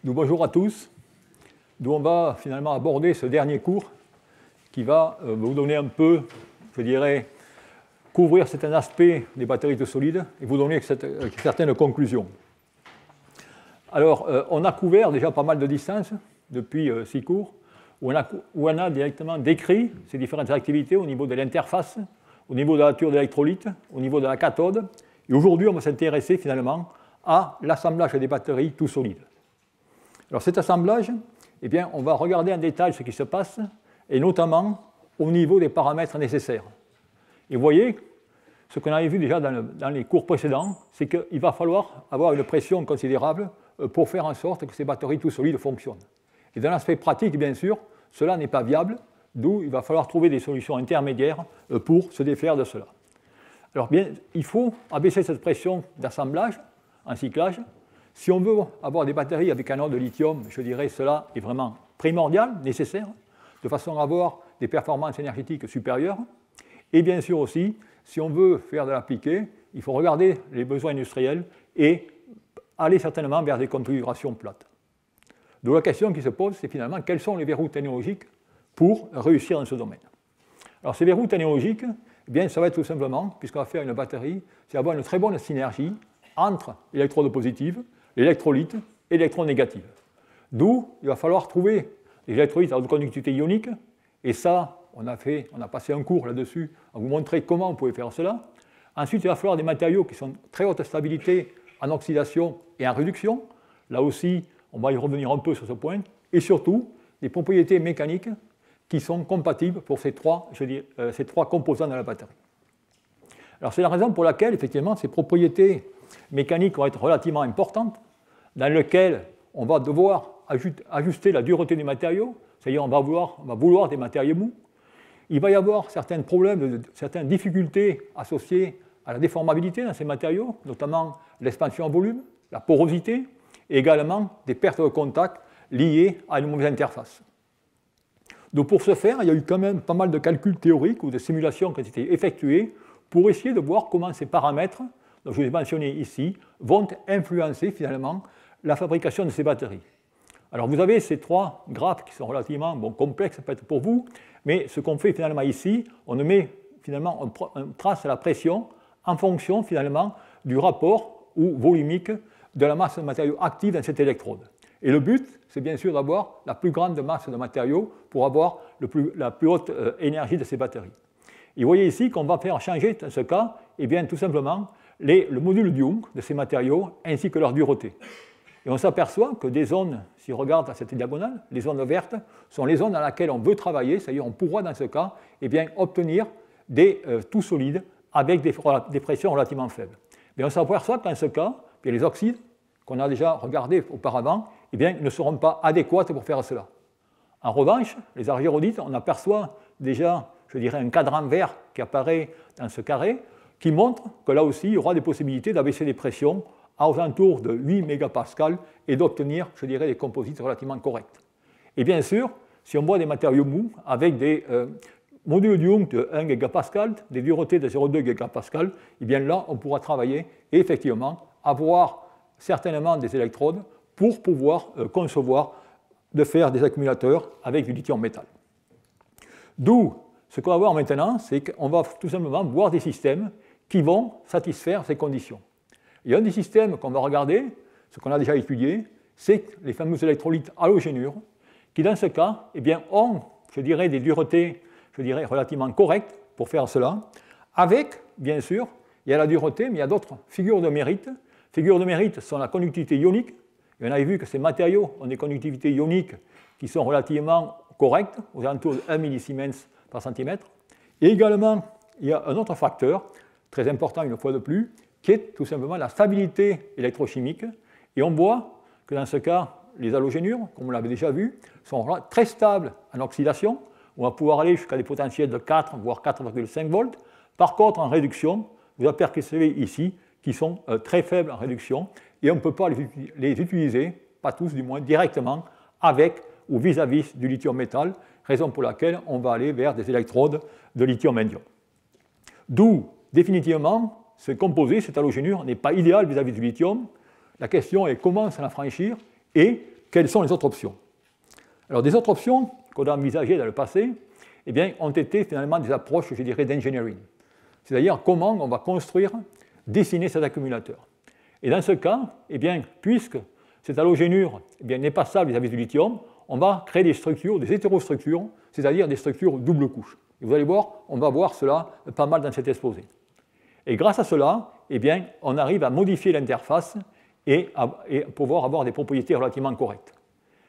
Bonjour à tous. On va finalement aborder ce dernier cours qui va vous donner un peu, je dirais, couvrir certains aspects des batteries de solides et vous donner certaines conclusions. Alors, on a couvert déjà pas mal de distances depuis 6 cours, où on a directement décrit ces différentes activités au niveau de l'interface, au niveau de la nature d'électrolyte, au niveau de la cathode. Et aujourd'hui, on va s'intéresser finalement à l'assemblage des batteries tout solides. Alors cet assemblage, eh bien, on va regarder en détail ce qui se passe, et notamment au niveau des paramètres nécessaires. Et vous voyez, ce qu'on avait vu déjà dans les cours précédents, c'est qu'il va falloir avoir une pression considérable pour faire en sorte que ces batteries tout solides fonctionnent. Et dans l'aspect pratique, bien sûr, cela n'est pas viable, d'où il va falloir trouver des solutions intermédiaires pour se défaire de cela. Alors bien, il faut abaisser cette pression d'assemblage en cyclage. Si on veut avoir des batteries avec un anode de lithium, je dirais que cela est vraiment primordial, nécessaire, de façon à avoir des performances énergétiques supérieures. Et bien sûr aussi, si on veut faire de l'appliqué, il faut regarder les besoins industriels et aller certainement vers des configurations plates. Donc la question qui se pose, c'est finalement quels sont les verrous technologiques pour réussir dans ce domaine. Alors ces verrous technologiques, eh bien, ça va être tout simplement, puisqu'on va faire une batterie, c'est avoir une très bonne synergie entre l'électrode positive, l'électrolyte et l'électron négatif. D'où il va falloir trouver des électrolytes à haute conductivité ionique, et ça, on a passé un cours là-dessus à vous montrer comment on pouvait faire cela. Ensuite, il va falloir des matériaux qui sont très haute stabilité en oxydation et en réduction. Là aussi, on va y revenir un peu sur ce point. Et surtout, des propriétés mécaniques qui sont compatibles pour ces trois composants de la batterie. Alors, c'est la raison pour laquelle, effectivement, ces propriétés mécaniques vont être relativement importantes, dans lesquelles on va devoir ajuster la dureté des matériaux, c'est-à-dire on va vouloir des matériaux mous. Il va y avoir certains problèmes, certaines difficultés associées à la déformabilité dans ces matériaux, notamment l'expansion en volume, la porosité, et également des pertes de contact liées à une mauvaise interface. Donc pour ce faire, il y a eu quand même pas mal de calculs théoriques ou de simulations qui ont été effectuées pour essayer de voir comment ces paramètres, dont je vous ai mentionné ici, vont influencer finalement la fabrication de ces batteries. Alors vous avez ces trois graphes qui sont relativement complexes peut-être pour vous, mais ce qu'on fait finalement ici, on trace la pression en fonction finalement du rapport volumique de la masse de matériaux active dans cette électrode. Et le but, c'est bien sûr d'avoir la plus grande masse de matériaux pour avoir la plus haute énergie de ces batteries. Et vous voyez ici qu'on va faire changer, dans ce cas, eh bien, tout simplement, le module Young de ces matériaux ainsi que leur dureté. Et on s'aperçoit que des zones, si on regarde à cette diagonale, les zones vertes sont les zones dans lesquelles on veut travailler, c'est-à-dire on pourra dans ce cas eh bien, obtenir des tout solides avec des pressions relativement faibles. Mais on s'aperçoit que dans ce cas, les oxydes qu'on a déjà regardés auparavant eh bien, ne seront pas adéquates pour faire cela. En revanche, les argérodites, on aperçoit déjà, je dirais, un cadran vert qui apparaît dans ce carré, qui montre que là aussi, il y aura des possibilités d'abaisser les pressions à aux alentours de 8 mégapascals et d'obtenir, je dirais, des composites relativement corrects. Et bien sûr, si on voit des matériaux mous avec des modules de Young de 1 gigapascal, des duretés de 0,2 gigapascal, eh bien là, on pourra travailler et effectivement avoir certainement des électrodes pour pouvoir concevoir de faire des accumulateurs avec du lithium métal. D'où, ce qu'on va voir maintenant, c'est qu'on va tout simplement voir des systèmes qui vont satisfaire ces conditions. Il y a un des systèmes qu'on va regarder, ce qu'on a déjà étudié, c'est les fameux électrolytes halogénures, qui dans ce cas eh bien, ont, je dirais, des duretés relativement correctes pour faire cela, avec, bien sûr, il y a la dureté, mais il y a d'autres figures de mérite. Figures de mérite sont la conductivité ionique. Et on avait vu que ces matériaux ont des conductivités ioniques qui sont relativement correctes, aux alentours de 1 millisiemens par centimètre. Et également, il y a un autre facteur, très important une fois de plus, qui est tout simplement la stabilité électrochimique. Et on voit que dans ce cas, les halogénures, comme on l'avait déjà vu, sont très stables en oxydation. On va pouvoir aller jusqu'à des potentiels de 4, voire 4,5 volts. Par contre, en réduction, vous apercevez ici qui sont très faibles en réduction et on ne peut pas les utiliser, pas tous du moins, directement avec ou vis-à-vis du lithium métal, raison pour laquelle on va aller vers des électrodes de lithium indium. D'où, définitivement, ce composé, cette halogénure, n'est pas idéal vis-à-vis du lithium. La question est comment s'en affranchir et quelles sont les autres options. Alors, des autres options qu'on a envisagées dans le passé, eh bien, ont été finalement des approches, je dirais, d'engineering. C'est-à-dire comment on va construire, dessiner cet accumulateur. Et dans ce cas, eh bien, puisque cette halogénure n'est pas stable vis-à-vis du lithium, on va créer des structures, des hétérostructures, c'est-à-dire des structures double couche. Et vous allez voir, on va voir cela pas mal dans cet exposé. Et grâce à cela, eh bien, on arrive à modifier l'interface et pouvoir avoir des propriétés relativement correctes.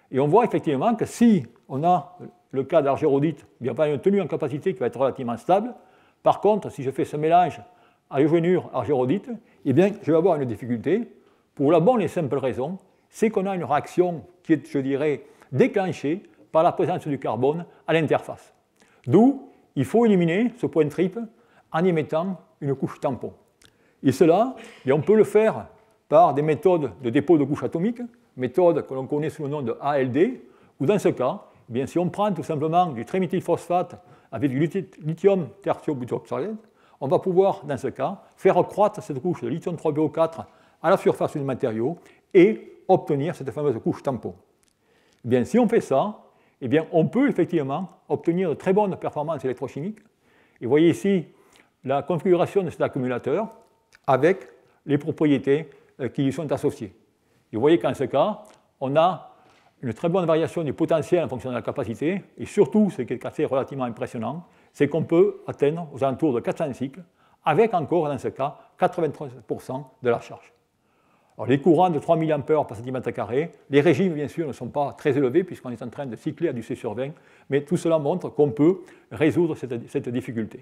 Et on voit effectivement que si on a le cas d'argérodite, il n'y a pas une tenue en capacité qui va être relativement stable. Par contre, si je fais ce mélange halogénure-argérodite, eh bien, je vais avoir une difficulté pour la bonne et simple raison, c'est qu'on a une réaction qui est, je dirais, déclenchée par la présence du carbone à l'interface. D'où il faut éliminer ce point triple en y mettant une couche tampon. Et cela, on peut le faire par des méthodes de dépôt de couches atomiques, méthode que l'on connaît sous le nom de ALD, ou dans ce cas, si on prend tout simplement du triméthylphosphate avec du lithium tertiobutoxalate, on va pouvoir, dans ce cas, faire croître cette couche de lithium 3BO4 à la surface du matériau et obtenir cette fameuse couche tampon. Si on fait ça, on peut effectivement obtenir de très bonnes performances électrochimiques. Et vous voyez ici la configuration de cet accumulateur avec les propriétés qui y sont associées. Et vous voyez qu'en ce cas, on a une très bonne variation du potentiel en fonction de la capacité, et surtout, ce qui est assez relativement impressionnant, c'est qu'on peut atteindre aux alentours de 400 cycles, avec encore, dans ce cas, 93% de la charge. Alors, les courants de 3 mA par cm², les régimes, bien sûr, ne sont pas très élevés, puisqu'on est en train de cycler à du C/20, mais tout cela montre qu'on peut résoudre cette difficulté.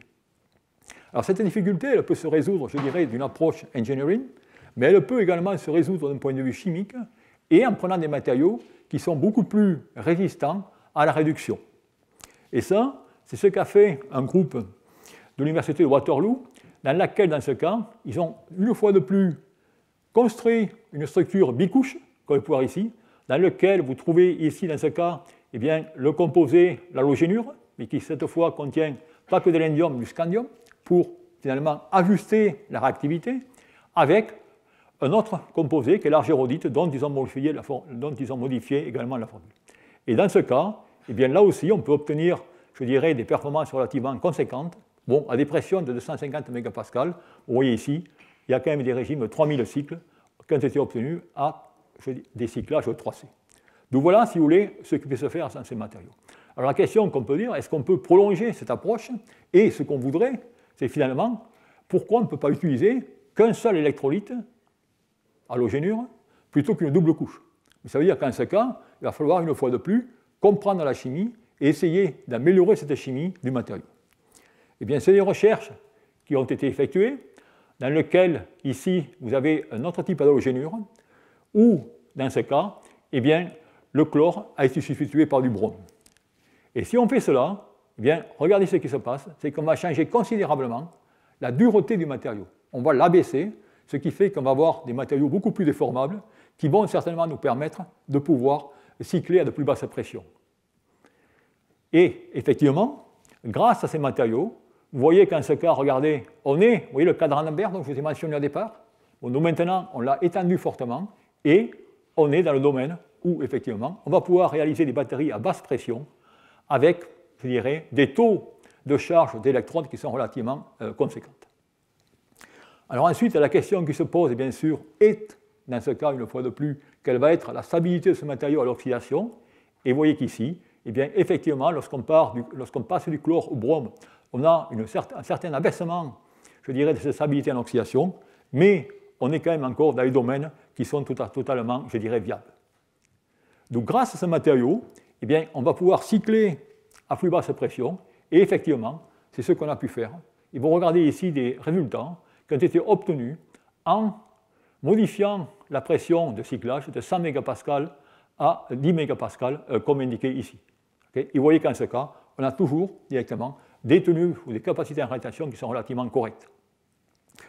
Alors, cette difficulté, elle peut se résoudre, je dirais, d'une approche engineering, mais elle peut également se résoudre d'un point de vue chimique, et en prenant des matériaux qui sont beaucoup plus résistants à la réduction. Et ça, c'est ce qu'a fait un groupe de l'université de Waterloo, dans laquelle, dans ce cas, ils ont une fois de plus construit une structure bicouche, comme vous pouvez voir ici, dans laquelle vous trouvez ici, dans ce cas, eh bien, le composé, l'halogénure, mais qui cette fois contient pas que de l'indium, mais du scandium, pour finalement ajuster la réactivité, avec un autre composé qui est l'argérodite, dont ils ont modifié également la formule. Et dans ce cas, eh bien, là aussi, on peut obtenir, je dirais, des performances relativement conséquentes, à des pressions de 250 MPa. Vous voyez ici, il y a quand même des régimes de 3000 cycles qui ont été obtenus à des cyclages 3C. Donc voilà, si vous voulez, ce qui peut se faire dans ces matériaux. Alors la question qu'on peut dire, est-ce qu'on peut prolonger cette approche? Et ce qu'on voudrait, c'est finalement, pourquoi on ne peut pas utiliser qu'un seul électrolyte, halogénure, plutôt qu'une double couche? Ça veut dire qu'en ce cas, il va falloir une fois de plus comprendre la chimie et essayer d'améliorer cette chimie du matériau. Eh bien, c'est des recherches qui ont été effectuées, dans lesquelles, ici, vous avez un autre type d'halogénure, où, dans ce cas, eh bien, le chlore a été substitué par du brome. Et si on fait cela, eh bien, regardez ce qui se passe, c'est qu'on va changer considérablement la dureté du matériau. On va l'abaisser, ce qui fait qu'on va avoir des matériaux beaucoup plus déformables, qui vont certainement nous permettre de pouvoir cycler à de plus basses pressions. Et effectivement, grâce à ces matériaux, vous voyez qu'en ce cas, regardez, vous voyez le cadran Lambert dont je vous ai mentionné au départ. Nous maintenant, on l'a étendu fortement et on est dans le domaine où, effectivement, on va pouvoir réaliser des batteries à basse pression avec, je dirais, des taux de charge d'électrodes qui sont relativement conséquentes. Alors ensuite, la question qui se pose, bien sûr, est, dans ce cas, une fois de plus, quelle va être la stabilité de ce matériau à l'oxydation. Et vous voyez qu'ici, eh bien, effectivement, lorsqu'on passe du chlore au brome, on a un certain abaissement, je dirais, de cette stabilité en oxydation, mais on est quand même encore dans les domaines qui sont totalement, je dirais, viables. Donc, grâce à ce matériau, eh bien, on va pouvoir cycler à plus basse pression, et effectivement, c'est ce qu'on a pu faire. Et vous regardez ici des résultats qui ont été obtenus en modifiant la pression de cyclage de 100 MPa à 10 MPa, comme indiqué ici. Okay? Et vous voyez qu'en ce cas, on a toujours directement des tenues ou des capacités en rétention qui sont relativement correctes.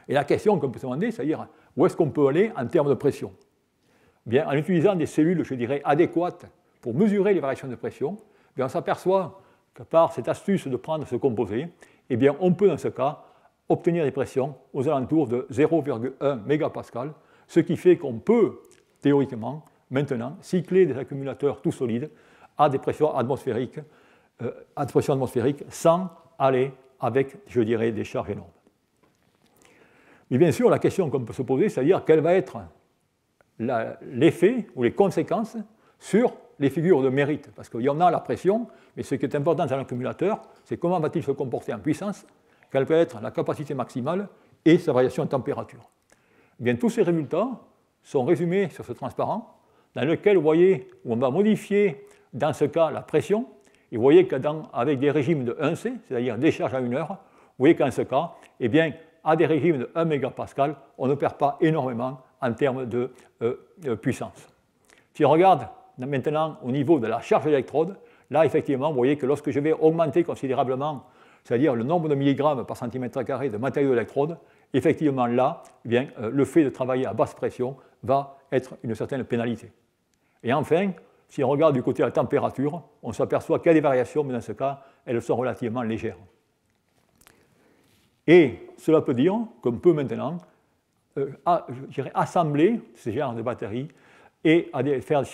Et la question qu'on peut se demander, c'est-à-dire où est-ce qu'on peut aller en termes de pression? Bien, en utilisant des cellules, je dirais, adéquates pour mesurer les variations de pression, bien, on s'aperçoit que par cette astuce de prendre ce composé, eh bien, on peut dans ce cas obtenir des pressions aux alentours de 0,1 MPa, ce qui fait qu'on peut théoriquement maintenant cycler des accumulateurs tout solides à des pressions atmosphériques, sans aller avec, je dirais, des charges énormes. Mais bien sûr, la question qu'on peut se poser, c'est-à-dire quel va être l'effet ou les conséquences sur les figures de mérite. Parce qu'il y en a la pression, mais ce qui est important dans l'accumulateur, c'est comment va-t-il se comporter en puissance, quelle peut être la capacité maximale et sa variation de température. Eh bien, tous ces résultats sont résumés sur ce transparent, dans lequel vous voyez où on va modifier, dans ce cas, la pression, et vous voyez qu'avec des régimes de 1C, c'est-à-dire des charges à 1 heure, vous voyez qu'en ce cas, eh bien, à des régimes de 1 mégapascal, on ne perd pas énormément en termes de puissance. Si on regarde maintenant au niveau de la charge d'électrode, là, effectivement, vous voyez que lorsque je vais augmenter considérablement, c'est-à-dire le nombre de milligrammes par centimètre carré de matériau d'électrode, effectivement, là, eh bien, le fait de travailler à basse pression va être une certaine pénalité. Et enfin, si on regarde du côté de la température, on s'aperçoit qu'il y a des variations, mais dans ce cas, elles sont relativement légères. Et cela peut dire qu'on peut maintenant assembler ces genres de batteries et faire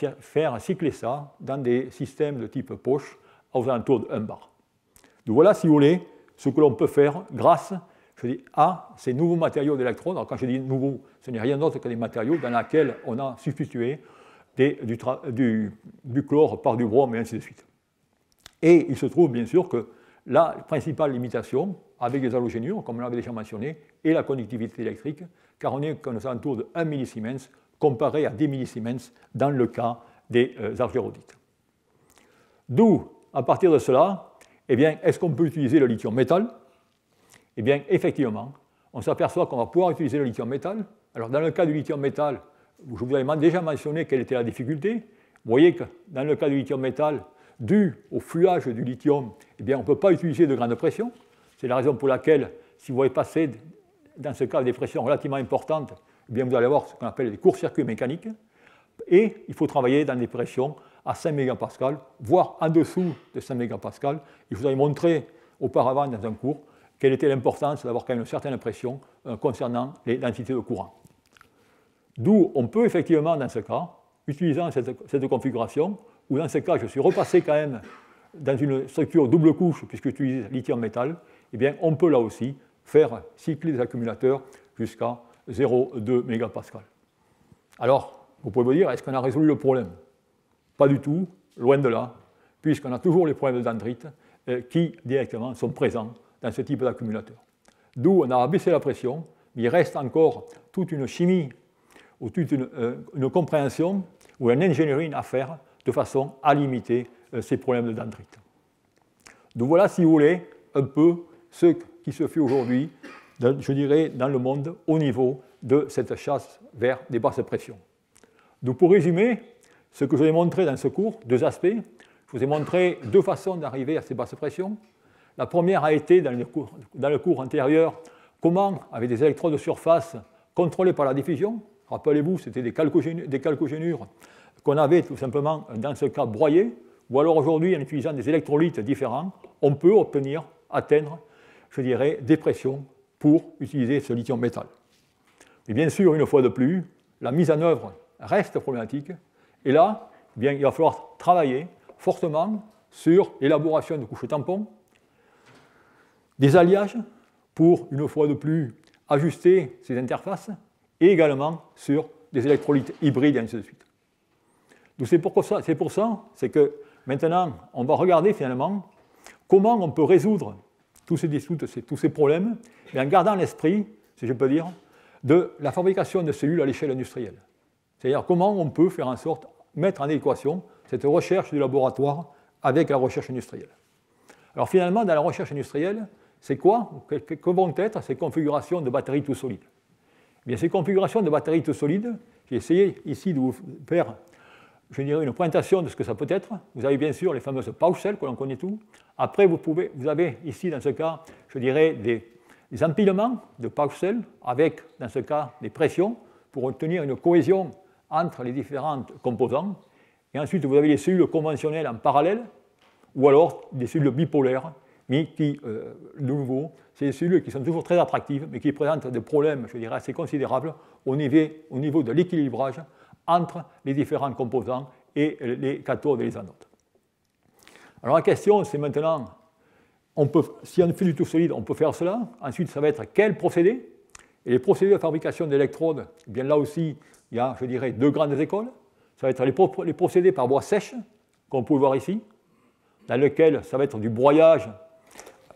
cycler ça dans des systèmes de type poche aux alentours de 1 bar. Donc voilà, si vous voulez, ce que l'on peut faire grâce à ces nouveaux matériaux d'électrodes. Alors quand je dis nouveaux, ce n'est rien d'autre que des matériaux dans lesquels on a substitué du chlore par du brome et ainsi de suite. Et il se trouve bien sûr que la principale limitation avec les halogénures, comme on l'avait déjà mentionné, est la conductivité électrique, car on est aux alentours de 1 millisiemens comparé à 10 millisiemens dans le cas des argérodites. D'où, à partir de cela, eh bien, est-ce qu'on peut utiliser le lithium métal? Eh bien, effectivement, on s'aperçoit qu'on va pouvoir utiliser le lithium métal. Alors, dans le cas du lithium métal, je vous avais déjà mentionné quelle était la difficulté. Vous voyez que dans le cas du lithium métal, dû au fluage du lithium, eh bien, on ne peut pas utiliser de grande pression. C'est la raison pour laquelle, si vous voulez passer dans ce cas des pressions relativement importantes, eh bien, vous allez avoir ce qu'on appelle des courts-circuits mécaniques. Et il faut travailler dans des pressions à 5 mégapascales, voire en dessous de 5 mégapascales. Je vous avais montré auparavant dans un cours quelle était l'importance d'avoir quand même une certaine pression concernant les densités de courant. D'où on peut effectivement, dans ce cas, utilisant cette configuration, ou dans ce cas, je suis repassé quand même dans une structure double couche, puisque j'utilise lithium métal, eh bien, on peut là aussi faire cycler des accumulateurs jusqu'à 0,2 mégapascal. Alors, vous pouvez me dire, est-ce qu'on a résolu le problème? Pas du tout, loin de là, puisqu'on a toujours les problèmes de dendrite qui, directement, sont présents dans ce type d'accumulateur. D'où on a abaissé la pression, mais il reste encore toute une chimie ou toute une compréhension ou un engineering à faire de façon à limiter ces problèmes de dendrite. Donc voilà, si vous voulez, un peu ce qui se fait aujourd'hui, je dirais, dans le monde au niveau de cette chasse vers des basses pressions. Donc pour résumer, ce que je vous ai montré dans ce cours, deux aspects. Je vous ai montré deux façons d'arriver à ces basses pressions. La première a été, dans le cours antérieur, comment, avec des électrodes de surface contrôlées par la diffusion, rappelez-vous, c'était des chalcogénures qu'on avait tout simplement, dans ce cas, broyées, ou alors aujourd'hui, en utilisant des électrolytes différents, on peut atteindre, je dirais, des pressions pour utiliser ce lithium métal. Et bien sûr, une fois de plus, la mise en œuvre reste problématique, et là, eh bien, il va falloir travailler fortement sur l'élaboration de couches tampons, des alliages pour, une fois de plus, ajuster ces interfaces, et également sur des électrolytes hybrides, et ainsi de suite. Donc c'est pour ça que maintenant, on va regarder finalement comment on peut résoudre tous ces problèmes, mais en gardant l'esprit, si je peux dire, de la fabrication de cellules à l'échelle industrielle. C'est-à-dire comment on peut faire en sorte de mettre en équation cette recherche du laboratoire avec la recherche industrielle. Alors finalement, dans la recherche industrielle, c'est quoi? Que vont être ces configurations de batteries tout solides? Eh bien, ces configurations de batteries tout solides, j'ai essayé ici de vous faire, je dirais, une pointation de ce que ça peut être. Vous avez bien sûr les fameuses pouch cells que l'on connaît tout. Après, vous avez ici, dans ce cas, je dirais, des empilements de pouch cells avec, dans ce cas, des pressions pour obtenir une cohésion entre les différentes composants. Et ensuite, vous avez les cellules conventionnelles en parallèle, ou alors des cellules bipolaires, mais qui, de nouveau, c'est des cellules qui sont toujours très attractives, mais qui présentent des problèmes, je dirais, assez considérables au niveau de l'équilibrage entre les différents composants et les cathodes et les anodes. Alors la question, c'est maintenant, si on fait du tout solide, on peut faire cela. Ensuite, ça va être quel procédé? Et les procédés de fabrication d'électrodes, eh bien là aussi, il y a, je dirais, deux grandes écoles. Ça va être les procédés par bois sèche, comme vous pouvez voir ici, dans lequel ça va être du broyage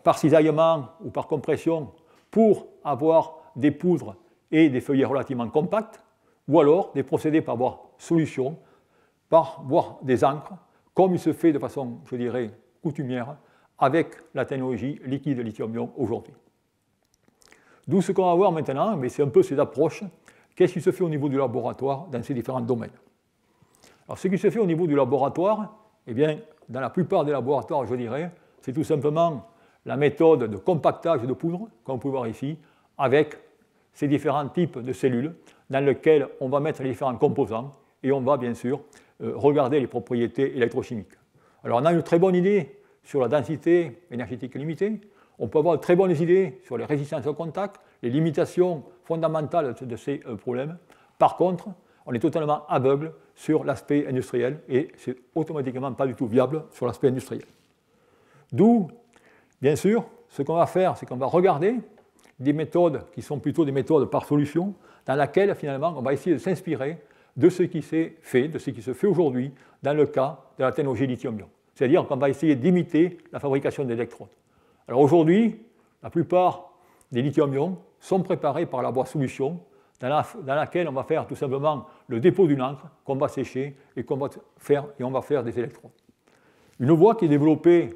par cisaillement ou par compression pour avoir des poudres et des feuillets relativement compacts, ou alors des procédés par bois solution, par bois des encres, comme il se fait de façon, je dirais, coutumière, avec la technologie liquide lithium-ion aujourd'hui. D'où ce qu'on va voir maintenant, mais c'est un peu ces approches. Qu'est-ce qui se fait au niveau du laboratoire dans ces différents domaines? Alors, ce qui se fait au niveau du laboratoire, eh bien, dans la plupart des laboratoires, je dirais, c'est tout simplement la méthode de compactage de poudre, comme vous pouvez voir ici, avec ces différents types de cellules dans lesquelles on va mettre les différents composants et on va bien sûr regarder les propriétés électrochimiques. Alors, on a une très bonne idée sur la densité énergétique limitée. On peut avoir de très bonnes idées sur les résistances au contact, les limitations fondamentales de ces problèmes. Par contre, on est totalement aveugle sur l'aspect industriel et c'est automatiquement pas du tout viable sur l'aspect industriel. D'où, bien sûr, ce qu'on va faire, c'est qu'on va regarder des méthodes qui sont plutôt des méthodes par solution, dans lesquelles finalement on va essayer de s'inspirer de ce qui s'est fait, de ce qui se fait aujourd'hui dans le cas de la technologie lithium-ion. C'est-à-dire qu'on va essayer d'imiter la fabrication d'électrodes. Alors aujourd'hui, la plupart des lithium-ions sont préparés par la boîte solution, dans laquelle on va faire tout simplement le dépôt d'une encre qu'on va sécher et on va faire des électrodes. Une voie qui est développée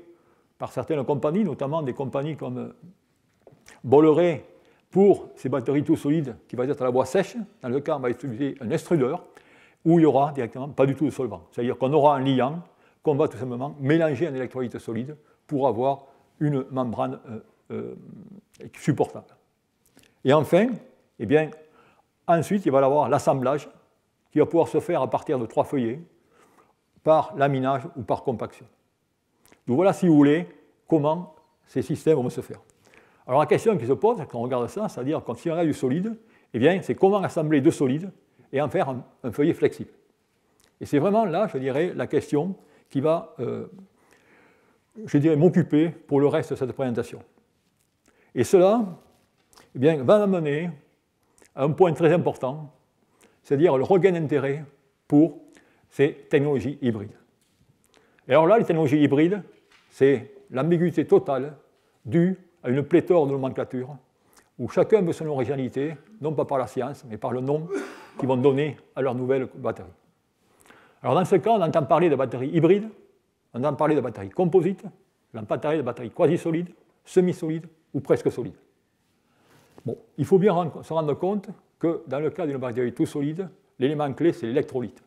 par certaines compagnies, notamment des compagnies comme Bolloré pour ces batteries tout solides qui vont être à la boîte sèche. Dans le cas, on va utiliser un extrudeur où il n'y aura directement pas du tout de solvant. C'est-à-dire qu'on aura un liant qu'on va tout simplement mélanger en électrolyte solide pour avoir une membrane supportable. Et enfin, eh bien, ensuite, il va y avoir l'assemblage qui va pouvoir se faire à partir de 3 feuillets par laminage ou par compaction. Donc voilà, si vous voulez, comment ces systèmes vont se faire. Alors la question qui se pose, quand on regarde ça, c'est-à-dire quand si on a du solide, eh bien, c'est comment assembler deux solides et en faire un feuillet flexible. Et c'est vraiment là, je dirais, la question qui va, je dirais, m'occuper pour le reste de cette présentation. Et cela, eh bien, va m'amener à un point très important, c'est-à-dire le regain d'intérêt pour ces technologies hybrides. Et alors là, les technologies hybrides, c'est l'ambiguïté totale due à une pléthore de nomenclatures où chacun veut son originalité, non pas par la science, mais par le nom qu'ils vont donner à leur nouvelle batterie. Alors dans ce cas, on entend parler de batteries hybrides, on entend parler de batteries composites, on entend parler de batteries quasi-solides, semi-solides ou presque solides. Bon, il faut bien se rendre compte que dans le cas d'une batterie tout solide, l'élément clé, c'est l'électrolyte.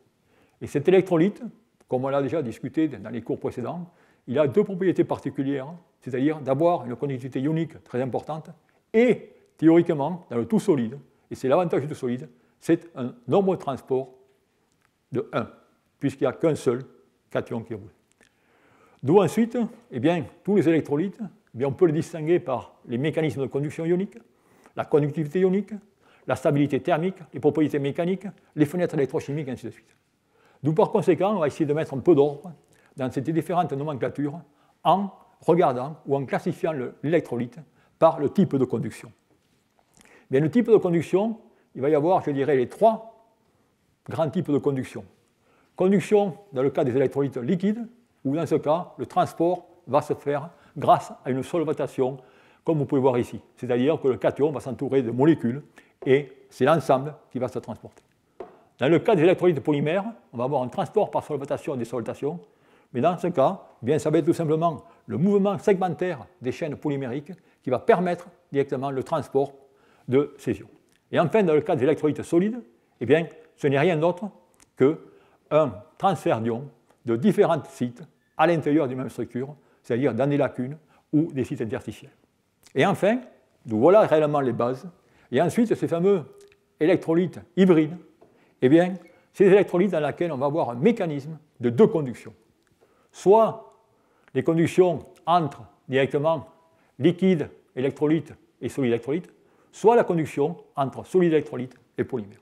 Et cet électrolyte, comme on l'a déjà discuté dans les cours précédents, il a deux propriétés particulières, c'est-à-dire d'avoir une conductivité ionique très importante et, théoriquement, dans le tout solide, et c'est l'avantage du tout solide, c'est un nombre de transport de 1, puisqu'il n'y a qu'un seul cation qui roule. D'où ensuite, eh bien, tous les électrolytes, eh bien, on peut les distinguer par les mécanismes de conduction ionique, la conductivité ionique, la stabilité thermique, les propriétés mécaniques, les fenêtres électrochimiques, et ainsi de suite. D'où par conséquent, on va essayer de mettre un peu d'ordre dans ces différentes nomenclatures en regardant ou en classifiant l'électrolyte par le type de conduction. Bien, le type de conduction, il va y avoir, je dirais, les 3 grands types de conduction. Conduction dans le cas des électrolytes liquides, où dans ce cas, le transport va se faire grâce à une solvatation, comme vous pouvez voir ici. C'est-à-dire que le cation va s'entourer de molécules et c'est l'ensemble qui va se transporter. Dans le cas des électrolytes polymères, on va avoir un transport par solvatation et désolvatation, mais dans ce cas, eh bien, ça va être tout simplement le mouvement segmentaire des chaînes polymériques qui va permettre directement le transport de ces ions. Et enfin, dans le cas des électrolytes solides, eh bien, ce n'est rien d'autre qu'un transfert d'ions de différents sites à l'intérieur d'une même structure, c'est-à-dire dans des lacunes ou des sites interstitiels. Et enfin, donc voilà réellement les bases. Et ensuite, ces fameux électrolytes hybrides, eh bien, c'est des électrolytes dans lesquels on va avoir un mécanisme de 2 conductions. Soit les conductions entre directement liquide électrolyte et solide électrolyte, soit la conduction entre solide électrolyte et polymère.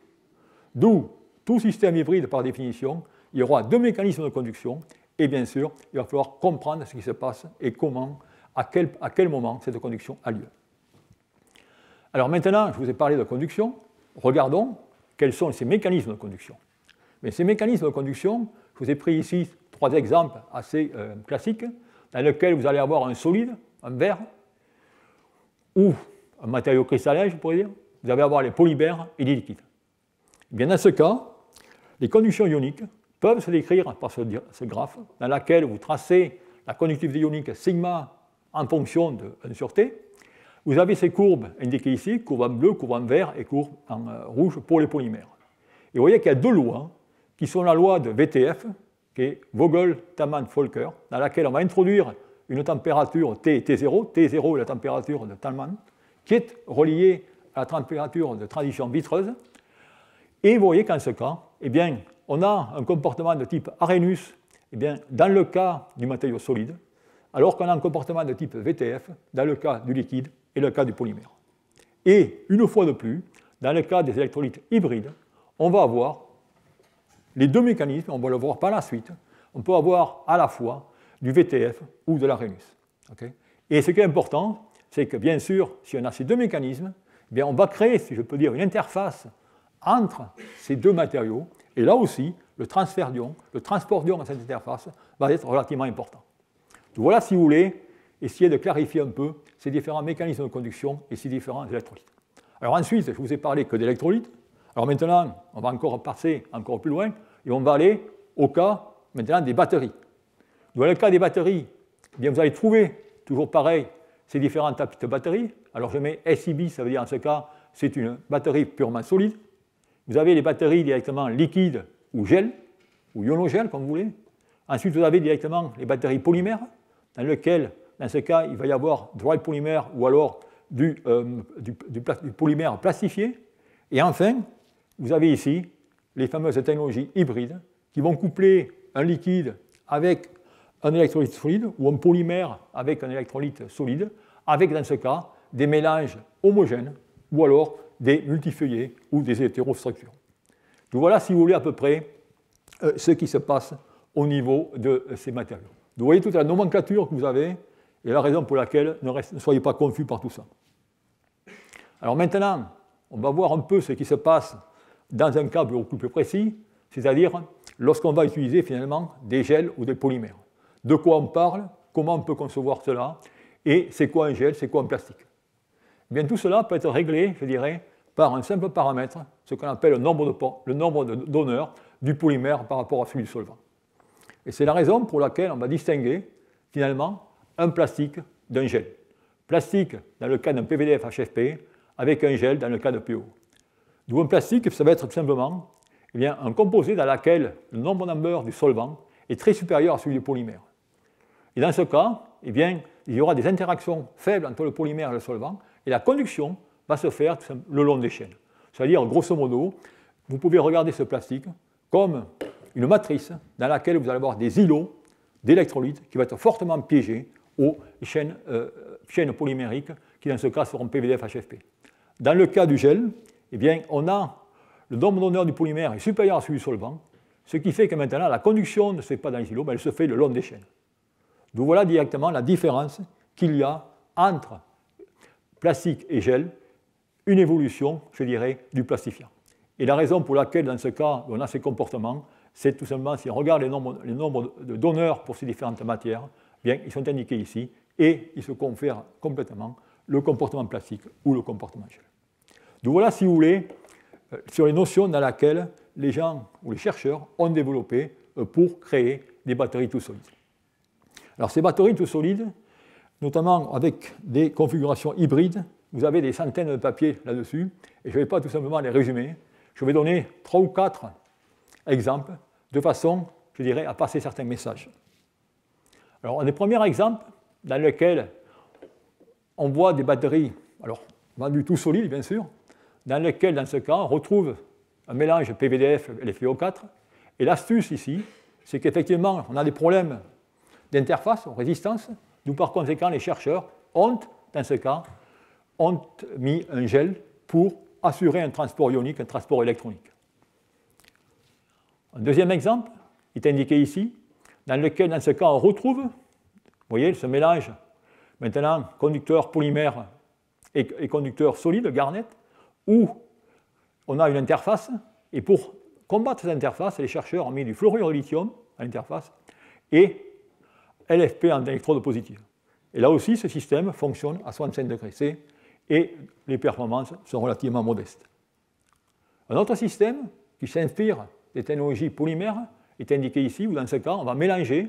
D'où tout système hybride, par définition, il y aura deux mécanismes de conduction, et bien sûr, il va falloir comprendre ce qui se passe et comment, à quel moment cette conduction a lieu. Alors maintenant, je vous ai parlé de conduction. Regardons quels sont ces mécanismes de conduction. Mais ces mécanismes de conduction, je vous ai pris ici 3 exemples assez classiques, dans lesquels vous allez avoir un solide, un verre, ou un matériau cristallin, je pourrais dire. Vous allez avoir les polymères et les liquides. Et bien dans ce cas, les conductions ioniques peuvent se décrire par ce graphe, dans lequel vous tracez la conductivité ionique sigma en fonction de 1 sur T. Vous avez ces courbes indiquées ici, courbe en bleu, courbe en vert et courbe en rouge pour les polymères. Et vous voyez qu'il y a 2 lois qui sont la loi de VTF, qui est Vogel-Talman-Volcker, dans laquelle on va introduire une température T, T0. T0 est la température de Talman, qui est reliée à la température de transition vitreuse. Et vous voyez qu'en ce cas, eh bien, on a un comportement de type Arrhenius eh bien, dans le cas du matériau solide, alors qu'on a un comportement de type VTF dans le cas du liquide et le cas du polymère. Et une fois de plus, dans le cas des électrolytes hybrides, on va avoir les deux mécanismes, on va le voir par la suite. On peut avoir à la fois du VTF ou de l'Arrhenius. Okay. Et ce qui est important, c'est que bien sûr, si on a ces deux mécanismes, eh bien, on va créer, si je peux dire, une interface entre ces deux matériaux. Et là aussi, le transfert d'ion, le transport d'ion dans cette interface va être relativement important. Donc voilà, si vous voulez, essayer de clarifier un peu ces différents mécanismes de conduction et ces différents électrolytes. Alors ensuite, je vous ai parlé que d'électrolytes. Alors maintenant, on va encore passer encore plus loin et on va aller au cas maintenant des batteries. Dans le cas des batteries, eh bien, vous allez trouver, toujours pareil, ces différents types de batteries. Alors je mets SIB, ça veut dire en ce cas, c'est une batterie purement solide. Vous avez les batteries directement liquides ou gel, ou ionogel, comme vous voulez. Ensuite, vous avez directement les batteries polymères, dans lesquelles, dans ce cas, il va y avoir dry polymère ou alors du polymère plastifié. Et enfin, vous avez ici les fameuses technologies hybrides qui vont coupler un liquide avec un électrolyte solide ou un polymère avec un électrolyte solide, avec dans ce cas des mélanges homogènes ou alors des multifeuillés ou des hétérostructures. Donc voilà, si vous voulez, à peu près ce qui se passe au niveau de ces matériaux. Donc vous voyez toute la nomenclature que vous avez et la raison pour laquelle ne soyez pas confus par tout ça. Alors maintenant, on va voir un peu ce qui se passe dans un cas beaucoup plus précis, c'est-à-dire lorsqu'on va utiliser finalement des gels ou des polymères. De quoi on parle, comment on peut concevoir cela, et c'est quoi un gel, c'est quoi un plastique. Eh bien, tout cela peut être réglé, je dirais, par un simple paramètre, ce qu'on appelle le nombre de donneurs du polymère par rapport à celui du solvant. Et c'est la raison pour laquelle on va distinguer finalement un plastique d'un gel. Plastique dans le cas d'un PVDF HFP avec un gel dans le cas de PO. D'où un plastique, ça va être tout simplement eh bien, un composé dans lequel le nombre d'ambeurs du solvant est très supérieur à celui du polymère. Et dans ce cas, eh bien, il y aura des interactions faibles entre le polymère et le solvant, et la conduction va se faire le long des chaînes. C'est-à-dire, grosso modo, vous pouvez regarder ce plastique comme une matrice dans laquelle vous allez avoir des îlots d'électrolytes qui vont être fortement piégés aux chaînes polymériques qui, dans ce cas, seront PVDF HFP. Dans le cas du gel, eh bien, on a le nombre d'honneurs du polymère est supérieur à celui du solvant, ce qui fait que maintenant, la conduction ne se fait pas dans les îlots, mais elle se fait le long des chaînes. Donc voilà directement la différence qu'il y a entre plastique et gel, une évolution, je dirais, du plastifiant. Et la raison pour laquelle, dans ce cas, on a ces comportements, c'est tout simplement, si on regarde les nombres de donneurs pour ces différentes matières, bien, ils sont indiqués ici, et ils se confèrent complètement le comportement plastique ou le comportement gel. Donc voilà, si vous voulez, sur les notions dans lesquelles les gens ou les chercheurs ont développé pour créer des batteries tout solides. Alors ces batteries tout solides, notamment avec des configurations hybrides, vous avez des centaines de papiers là-dessus, et je ne vais pas tout simplement les résumer. Je vais donner 3 ou 4 exemples de façon, je dirais, à passer certains messages. Alors, un des premiers exemples dans lequel on voit des batteries, alors vendues tout solides, bien sûr, dans lequel, dans ce cas, on retrouve un mélange PVDF et FeO4. Et l'astuce ici, c'est qu'effectivement, on a des problèmes d'interface, résistance, d'où par conséquent, les chercheurs ont, dans ce cas, ont mis un gel pour assurer un transport ionique, un transport électronique. Un deuxième exemple est indiqué ici, dans lequel, dans ce cas, on retrouve, vous voyez, ce mélange, maintenant, conducteur polymère et conducteur solide, garnet, où on a une interface, et pour combattre cette interface, les chercheurs ont mis du fluorure de lithium à l'interface et LFP en électrode positive. Et là aussi, ce système fonctionne à 65 degrés C et les performances sont relativement modestes. Un autre système qui s'inspire des technologies polymères est indiqué ici, où dans ce cas, on va mélanger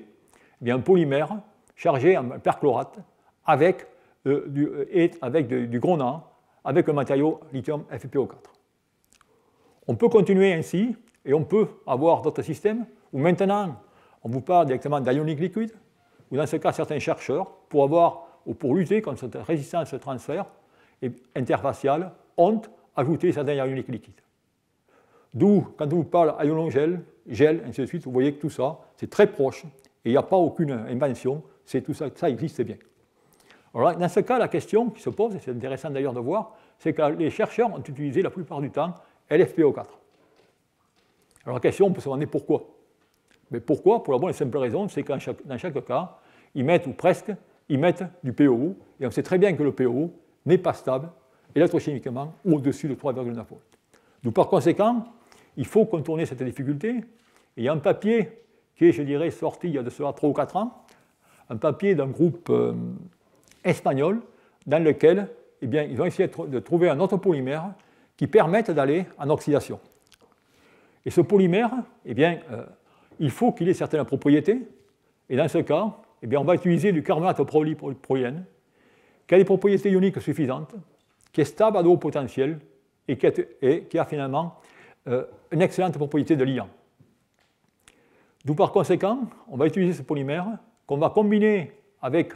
un polymère chargé en perchlorate avec du gronat, avec un matériau lithium FePO4. On peut continuer ainsi, et on peut avoir d'autres systèmes où maintenant, on vous parle directement d'ionique liquide, où dans ce cas, certains chercheurs, pour lutter contre cette résistance au transfert interfaciale, ont ajouté certains ioniques liquides. D'où, quand on vous parle iono-gel, gel, ainsi de suite, vous voyez que tout ça, c'est très proche, et il n'y a pas aucune invention, tout ça, ça existe bien. Alors, dans ce cas, la question qui se pose, et c'est intéressant d'ailleurs de voir, c'est que les chercheurs ont utilisé la plupart du temps LFPO4. Alors la question, on peut se demander pourquoi. Mais pourquoi? Pour la bonne et simple raison, c'est que dans chaque cas, ils mettent, ou presque, ils mettent du PO, et on sait très bien que le PO n'est pas stable électrochimiquement au-dessus de 3,9 volts. Donc par conséquent, il faut contourner cette difficulté. Et il y a un papier qui est, je dirais, sorti il y a de cela 3 ou 4 ans, un papier d'un groupe espagnol dans lequel ils ont essayé de trouver un autre polymère qui permette d'aller en oxydation. Et ce polymère, il faut qu'il ait certaines propriétés. Et dans ce cas, on va utiliser du carbonate de polyène qui a des propriétés ioniques suffisantes, qui est stable à haut potentiel et qui a finalement une excellente propriété de liant. D'où par conséquent, on va utiliser ce polymère qu'on va combiner avec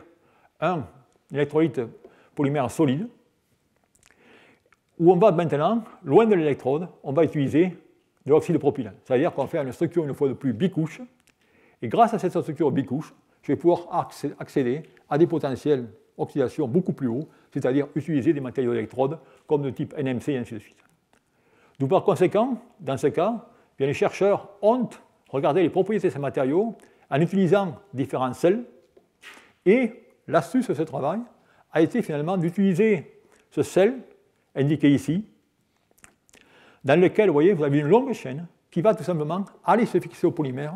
un électrolyte polymère solide, où on va maintenant, loin de l'électrode, on va utiliser de l'oxyde de propylène. C'est-à-dire qu'on va faire une structure une fois de plus bicouche, et grâce à cette structure bicouche, je vais pouvoir accéder à des potentiels d'oxydation beaucoup plus hauts, c'est-à-dire utiliser des matériaux d'électrode comme de type NMC et ainsi de suite. D'où par conséquent, dans ce cas, les chercheurs ont regardé les propriétés de ces matériaux en utilisant différents sels, et l'astuce de ce travail a été finalement d'utiliser ce sel indiqué ici, dans lequel, vous voyez, vous avez une longue chaîne qui va tout simplement aller se fixer au polymère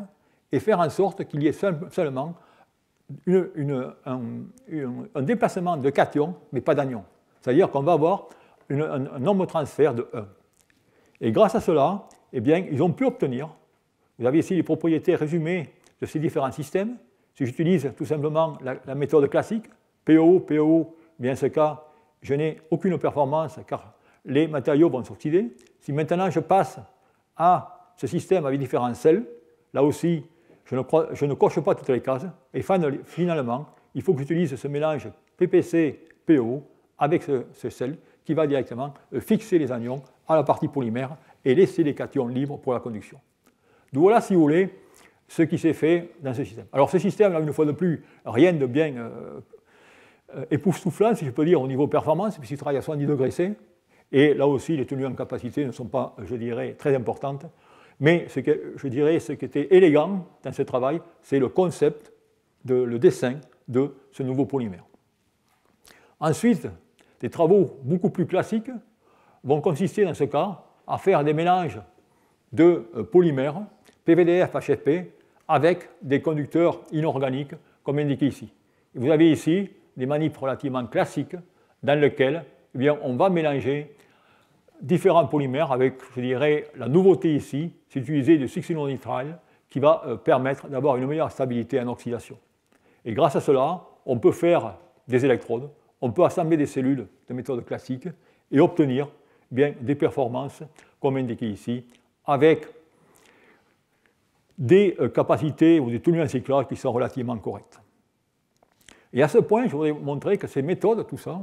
et faire en sorte qu'il y ait seulement un déplacement de cations, mais pas d'anions. C'est-à-dire qu'on va avoir un nombre de transfert de 1. Et grâce à cela, ils ont pu obtenir, vous avez ici les propriétés résumées de ces différents systèmes. Si j'utilise tout simplement la méthode classique, PO, bien ce cas, je n'ai aucune performance car les matériaux vont s'oxyder. Si maintenant je passe à ce système avec différents sels, là aussi, je ne coche pas toutes les cases. Et finalement, il faut que j'utilise ce mélange PPC-PO avec ce sel qui va directement fixer les anions à la partie polymère et laisser les cations libres pour la conduction. Donc voilà, si vous voulez, ce qui s'est fait dans ce système. Alors ce système, là, une fois de plus, rien de bien époustouflant, si je peux dire, au niveau performance, puisqu'il travaille à 70 degrés C. Et là aussi, les tenues en capacité ne sont pas, je dirais, très importantes. Mais ce qui était élégant dans ce travail, c'est le concept, le dessin de ce nouveau polymère. Ensuite, des travaux beaucoup plus classiques vont consister dans ce cas à faire des mélanges de polymères, PVDF, HFP, avec des conducteurs inorganiques, comme indiqué ici. Et vous avez ici des manipes relativement classiques dans lesquelles on va mélanger différents polymères avec, je dirais, la nouveauté ici, c'est d'utiliser du succinylonitrile qui va permettre d'avoir une meilleure stabilité en oxydation. Et grâce à cela, on peut faire des électrodes, on peut assembler des cellules de méthode classique et obtenir des performances, comme indiqué ici, avec des capacités ou des tenues en cyclage qui sont relativement correctes. Et à ce point, je voudrais vous montrer que ces méthodes, tout ça,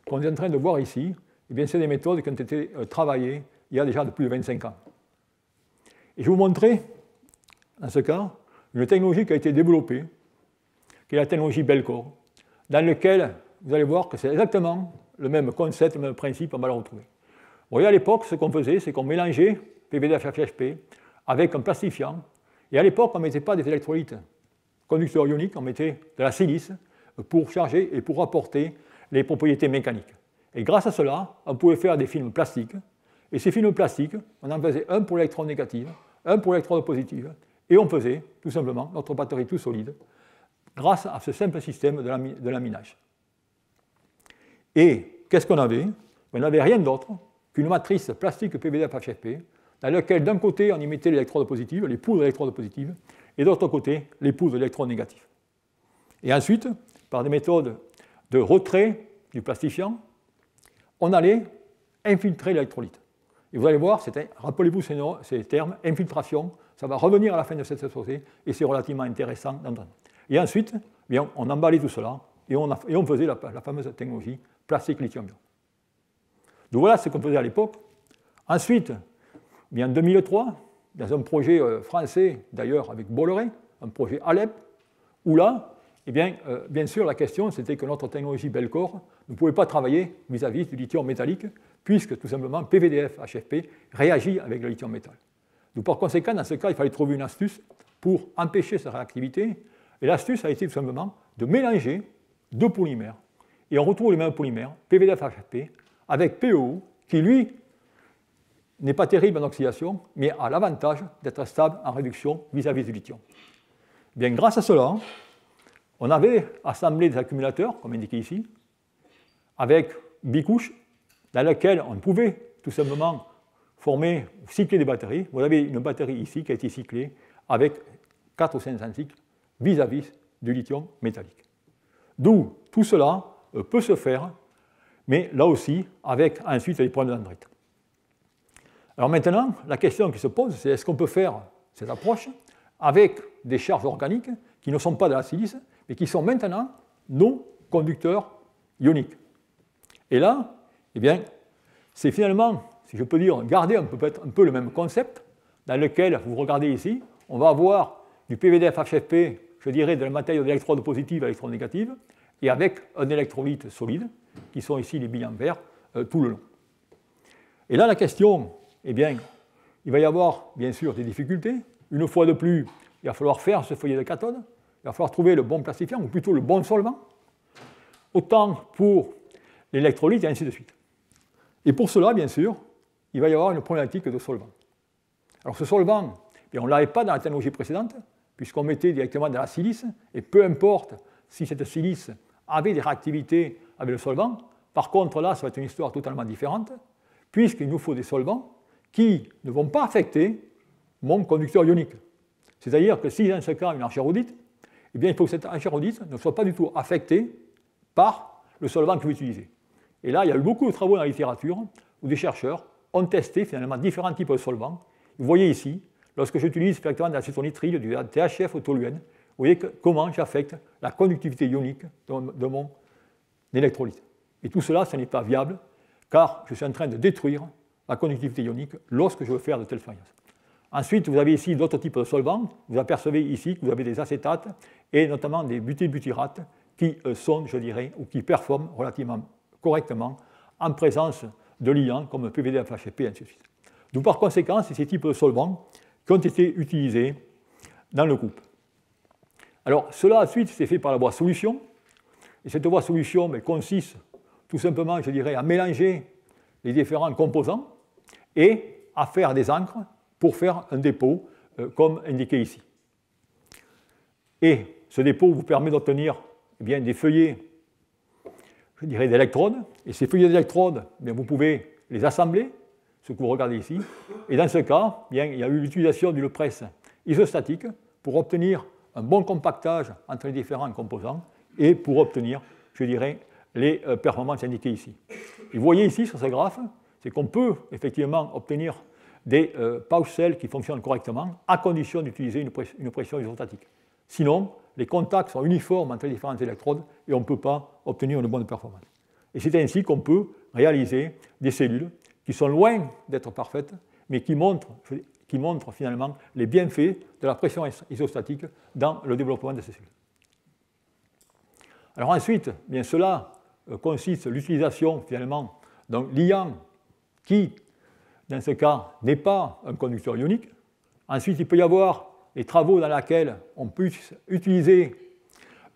qu'on est en train de voir ici, c'est des méthodes qui ont été travaillées il y a déjà de plus de 25 ans. Et je vais vous montrer, dans ce cas, une technologie qui a été développée, qui est la technologie Belcore, dans laquelle vous allez voir que c'est exactement le même concept, le même principe, on va le retrouver. Vous voyez, à l'époque, ce qu'on faisait, c'est qu'on mélangeait PVDF-HFP avec un plastifiant. Et à l'époque, on ne mettait pas des électrolytes conducteurs ioniques, on mettait de la silice pour charger et pour apporter les propriétés mécaniques. Et grâce à cela, on pouvait faire des films plastiques. Et ces films plastiques, on en faisait un pour l'électrode négative, un pour l'électrode positive, et on faisait tout simplement notre batterie tout solide grâce à ce simple système de laminage. Et qu'est-ce qu'on avait? On n'avait rien d'autre qu'une matrice plastique PVDF-HFP dans laquelle d'un côté on y mettait l'électrode positive, les poudres d'électrode positive, et de l'autre côté les poudres d'électrode négative. Et ensuite, par des méthodes de retrait du plastifiant, on allait infiltrer l'électrolyte. Et vous allez voir, rappelez-vous ces termes, infiltration, ça va revenir à la fin de cette exposé, et c'est relativement intéressant d'entendre. Et ensuite, bien, on emballait tout cela, et on faisait la fameuse technologie plastique lithium-ion. Donc voilà ce qu'on faisait à l'époque. Ensuite, bien, en 2003, dans un projet français, d'ailleurs avec Bolloré, un projet Alep, où là, eh bien, bien sûr, la question, c'était que notre technologie Belcore ne pouvait pas travailler vis-à-vis du lithium métallique, puisque tout simplement PVDF-HFP réagit avec le lithium métal. Donc par conséquent, dans ce cas, il fallait trouver une astuce pour empêcher sa réactivité, et l'astuce a été tout simplement de mélanger deux polymères. Et on retrouve les mêmes polymères, PVDF-HFP, avec PEO, qui lui n'est pas terrible en oxydation, mais a l'avantage d'être stable en réduction vis-à-vis du lithium. Bien, grâce à cela, on avait assemblé des accumulateurs, comme indiqué ici, avec bicouches, dans lesquelles on pouvait tout simplement former, cycler des batteries. Vous avez une batterie ici qui a été cyclée avec 4 ou 500 cycles vis-à-vis du lithium métallique. D'où tout cela peut se faire, mais là aussi avec ensuite les problèmes d'andrite. Alors maintenant, la question qui se pose, c'est est-ce qu'on peut faire cette approche avec des charges organiques qui ne sont pas de la silice, mais qui sont maintenant nos conducteurs ioniques. Et là, eh bien, c'est finalement, si je peux dire, garder un peu le même concept, dans lequel, vous regardez ici, on va avoir du PVDF-HFP, je dirais, de la matériau d'électrode positive à électrode négative, et avec un électrolyte solide, qui sont ici les billes en verre, tout le long. Et là, la question, eh bien, il va y avoir, bien sûr, des difficultés. Une fois de plus, il va falloir faire ce feuillet de cathode, il va falloir trouver le bon plastifiant, ou plutôt le bon solvant, autant pour l'électrolyte et ainsi de suite. Et pour cela, bien sûr, il va y avoir une problématique de solvant. Alors ce solvant, on ne l'avait pas dans la technologie précédente, puisqu'on mettait directement de la silice, et peu importe si cette silice avait des réactivités avec le solvant, par contre là, ça va être une histoire totalement différente, puisqu'il nous faut des solvants qui ne vont pas affecter mon conducteur ionique. C'est-à-dire que si dans ce cas une argérodite, eh bien, il faut que cette argérodite ne soit pas du tout affectée par le solvant que vous utilisez. Et là, il y a eu beaucoup de travaux dans la littérature où des chercheurs ont testé finalement différents types de solvants. Vous voyez ici, lorsque j'utilise effectivement de l'acétonitrile, du THF au toluène, vous voyez comment j'affecte la conductivité ionique de mon électrolyte. Et tout cela, ce n'est pas viable, car je suis en train de détruire la conductivité ionique lorsque je veux faire de telles faillances. Ensuite, vous avez ici d'autres types de solvants. Vous apercevez ici que vous avez des acétates et notamment des butylbutyrates qui sont, je dirais, ou qui performent relativement correctement en présence de liants comme PVDF-HFP et ainsi de suite. Donc par conséquent, c'est ces types de solvants qui ont été utilisés dans le groupe. Alors cela ensuite c'est fait par la voie solution, et cette voie solution consiste tout simplement, je dirais, à mélanger les différents composants et à faire des encres pour faire un dépôt comme indiqué ici. Et ce dépôt vous permet d'obtenir des feuillets, je dirais, d'électrodes, et ces feuillets d'électrodes, vous pouvez les assembler, ce que vous regardez ici, et dans ce cas, il y a eu l'utilisation d'une presse isostatique pour obtenir un bon compactage entre les différents composants et pour obtenir, je dirais, les performances indiquées ici. Et vous voyez ici sur ce graphe, c'est qu'on peut effectivement obtenir des pouch cells qui fonctionnent correctement à condition d'utiliser une pression isostatique. Sinon, les contacts sont uniformes entre les différentes électrodes et on ne peut pas obtenir une bonne performance. Et c'est ainsi qu'on peut réaliser des cellules qui sont loin d'être parfaites, mais qui montrent finalement les bienfaits de la pression isostatique dans le développement de ces cellules. Alors ensuite, bien cela consiste l'utilisation finalement d'un liant qui, dans ce cas, n'est pas un conducteur ionique. Ensuite, il peut y avoir des travaux dans lesquels on peut utiliser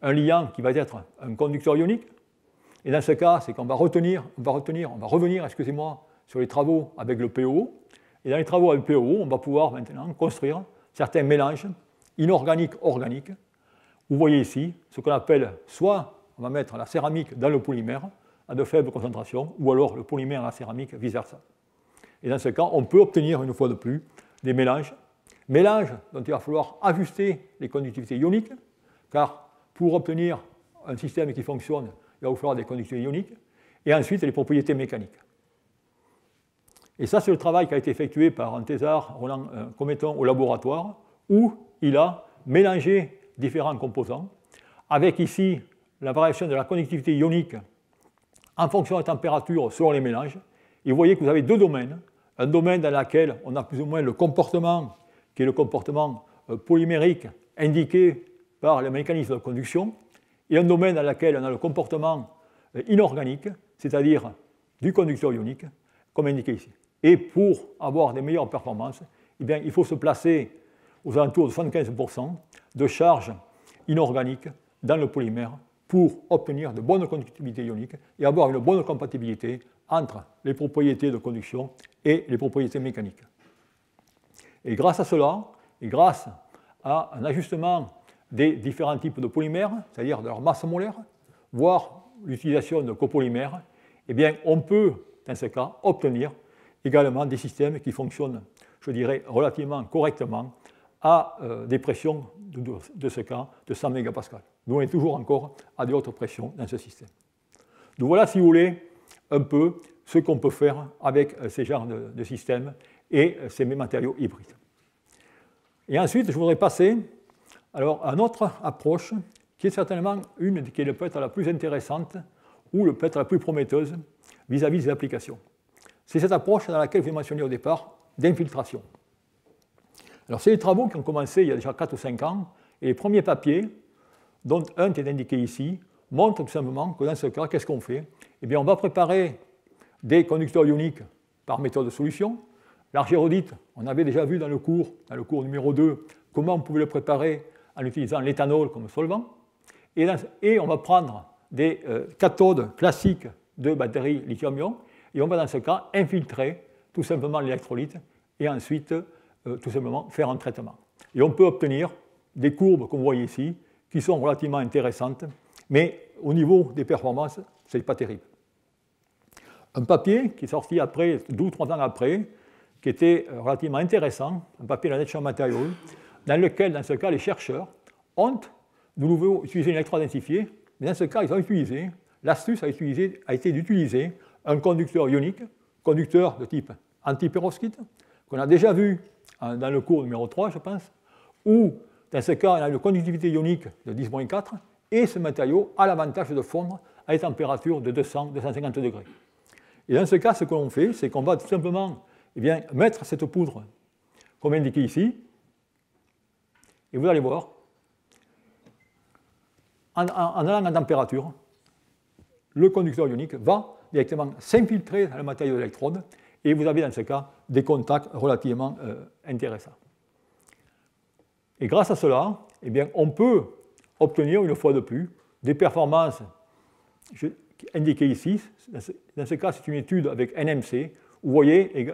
un liant qui va être un conducteur ionique. Et dans ce cas, c'est qu'on va revenir, sur les travaux avec le POO. Et dans les travaux avec le POO, on va pouvoir maintenant construire certains mélanges inorganiques, organiques. Vous voyez ici ce qu'on appelle soit on va mettre la céramique dans le polymère à de faibles concentrations, ou alors le polymère dans la céramique, vice-versa. Et dans ce cas, on peut obtenir, une fois de plus, des mélanges dont il va falloir ajuster les conductivités ioniques, car pour obtenir un système qui fonctionne, il va vous falloir des conductivités ioniques, et ensuite les propriétés mécaniques. Et ça, c'est le travail qui a été effectué par Thésard, Roland Cometton au laboratoire, où il a mélangé différents composants, avec ici la variation de la conductivité ionique en fonction de la température selon les mélanges. Et vous voyez que vous avez deux domaines. Un domaine dans lequel on a plus ou moins le comportement, qui est le comportement polymérique indiqué par le mécanisme de conduction, et un domaine dans lequel on a le comportement inorganique, c'est-à-dire du conducteur ionique, comme indiqué ici. Et pour avoir des meilleures performances, eh bien, il faut se placer aux alentours de 75% de charge inorganique dans le polymère pour obtenir de bonnes conductivités ioniques et avoir une bonne compatibilité entre les propriétés de conduction et les propriétés mécaniques. Et grâce à cela, et grâce à un ajustement des différents types de polymères, c'est-à-dire de leur masse molaire, voire l'utilisation de copolymères, eh bien, on peut, dans ce cas, obtenir également des systèmes qui fonctionnent, je dirais, relativement correctement à des pressions, de ce cas, de 100 mégapascales. Nous, on est toujours encore à de hautes pressions dans ce système. Donc voilà, si vous voulez, un peu ce qu'on peut faire avec ces genres de systèmes et ces matériaux hybrides. Et ensuite, je voudrais passer alors, à une autre approche qui est certainement une qui est peut-être la plus intéressante ou peut-être la plus prometteuse vis-à-vis des applications. C'est cette approche dans laquelle je vous ai mentionné au départ d'infiltration. Alors, c'est des travaux qui ont commencé il y a déjà 4 ou 5 ans, et les premiers papiers, dont un qui est indiqué ici, montrent tout simplement que dans ce cas, qu'est-ce qu'on fait? Eh bien, on va préparer des conducteurs ioniques par méthode de solution. L'argérodite, on avait déjà vu dans le cours numéro 2, comment on pouvait le préparer en utilisant l'éthanol comme solvant. Et on va prendre des cathodes classiques de batteries lithium-ion, et on va dans ce cas infiltrer tout simplement l'électrolyte et ensuite tout simplement faire un traitement. Et on peut obtenir des courbes, comme vous voyez ici, qui sont relativement intéressantes, mais au niveau des performances, ce n'est pas terrible. Un papier qui est sorti après, 2 ou 3 ans après, qui était relativement intéressant, un papier de la Nature Materials, dans lequel, dans ce cas, les chercheurs ont de nouveau utilisé une électrodensifiée, mais dans ce cas, ils ont utilisé, l'astuce a été d'utiliser un conducteur ionique, conducteur de type antiperovskite, qu'on a déjà vu dans le cours numéro 3, je pense, où, dans ce cas, on a une conductivité ionique de 10-4, et ce matériau a l'avantage de fondre à des températures de 200-250 degrés. Et dans ce cas, ce que l'on fait, c'est qu'on va tout simplement mettre cette poudre, comme indiqué ici, et vous allez voir, en allant en température, le conducteur ionique va directement s'infiltrer dans le matériau d'électrode, et vous avez dans ce cas des contacts relativement intéressants. Et grâce à cela, eh bien, on peut obtenir une fois de plus des performances indiquées ici. Dans ce cas, c'est une étude avec NMC. Vous voyez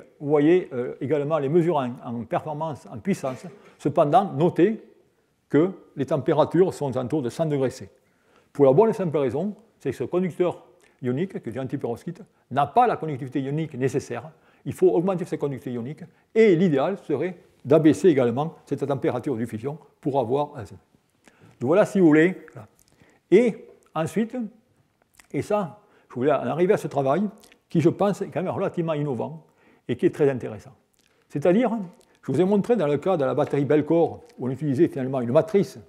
également les mesures en performance, en puissance. Cependant, notez que les températures sont autour de 100 degrés C. Pour la bonne et simple raison, c'est que ce conducteur ionique, que j'ai antiperovskite, n'a pas la conductivité ionique nécessaire. Il faut augmenter cette conductivité ionique et l'idéal serait d'abaisser également cette température de fusion pour avoir un. Donc voilà, si vous voulez. Et ensuite, et ça, je voulais en arriver à ce travail qui, je pense, est quand même relativement innovant et qui est très intéressant. C'est-à-dire, je vous ai montré dans le cas de la batterie Belcore, où on utilisait finalement une matrice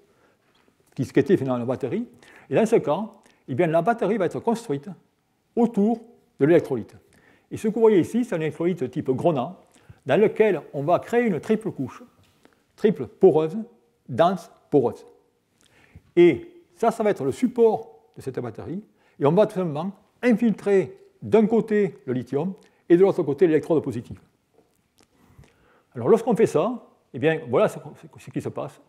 qui était finalement la batterie, et dans ce cas, eh bien, la batterie va être construite autour de l'électrolyte. Et ce que vous voyez ici, c'est un électrolyte type Gronat, dans lequel on va créer une triple couche, triple poreuse, dense, poreuse. Et ça va être le support de cette batterie, et on va tout simplement infiltrer d'un côté le lithium et de l'autre côté l'électrode positive. Alors lorsqu'on fait ça, eh bien, voilà ce qui se passe.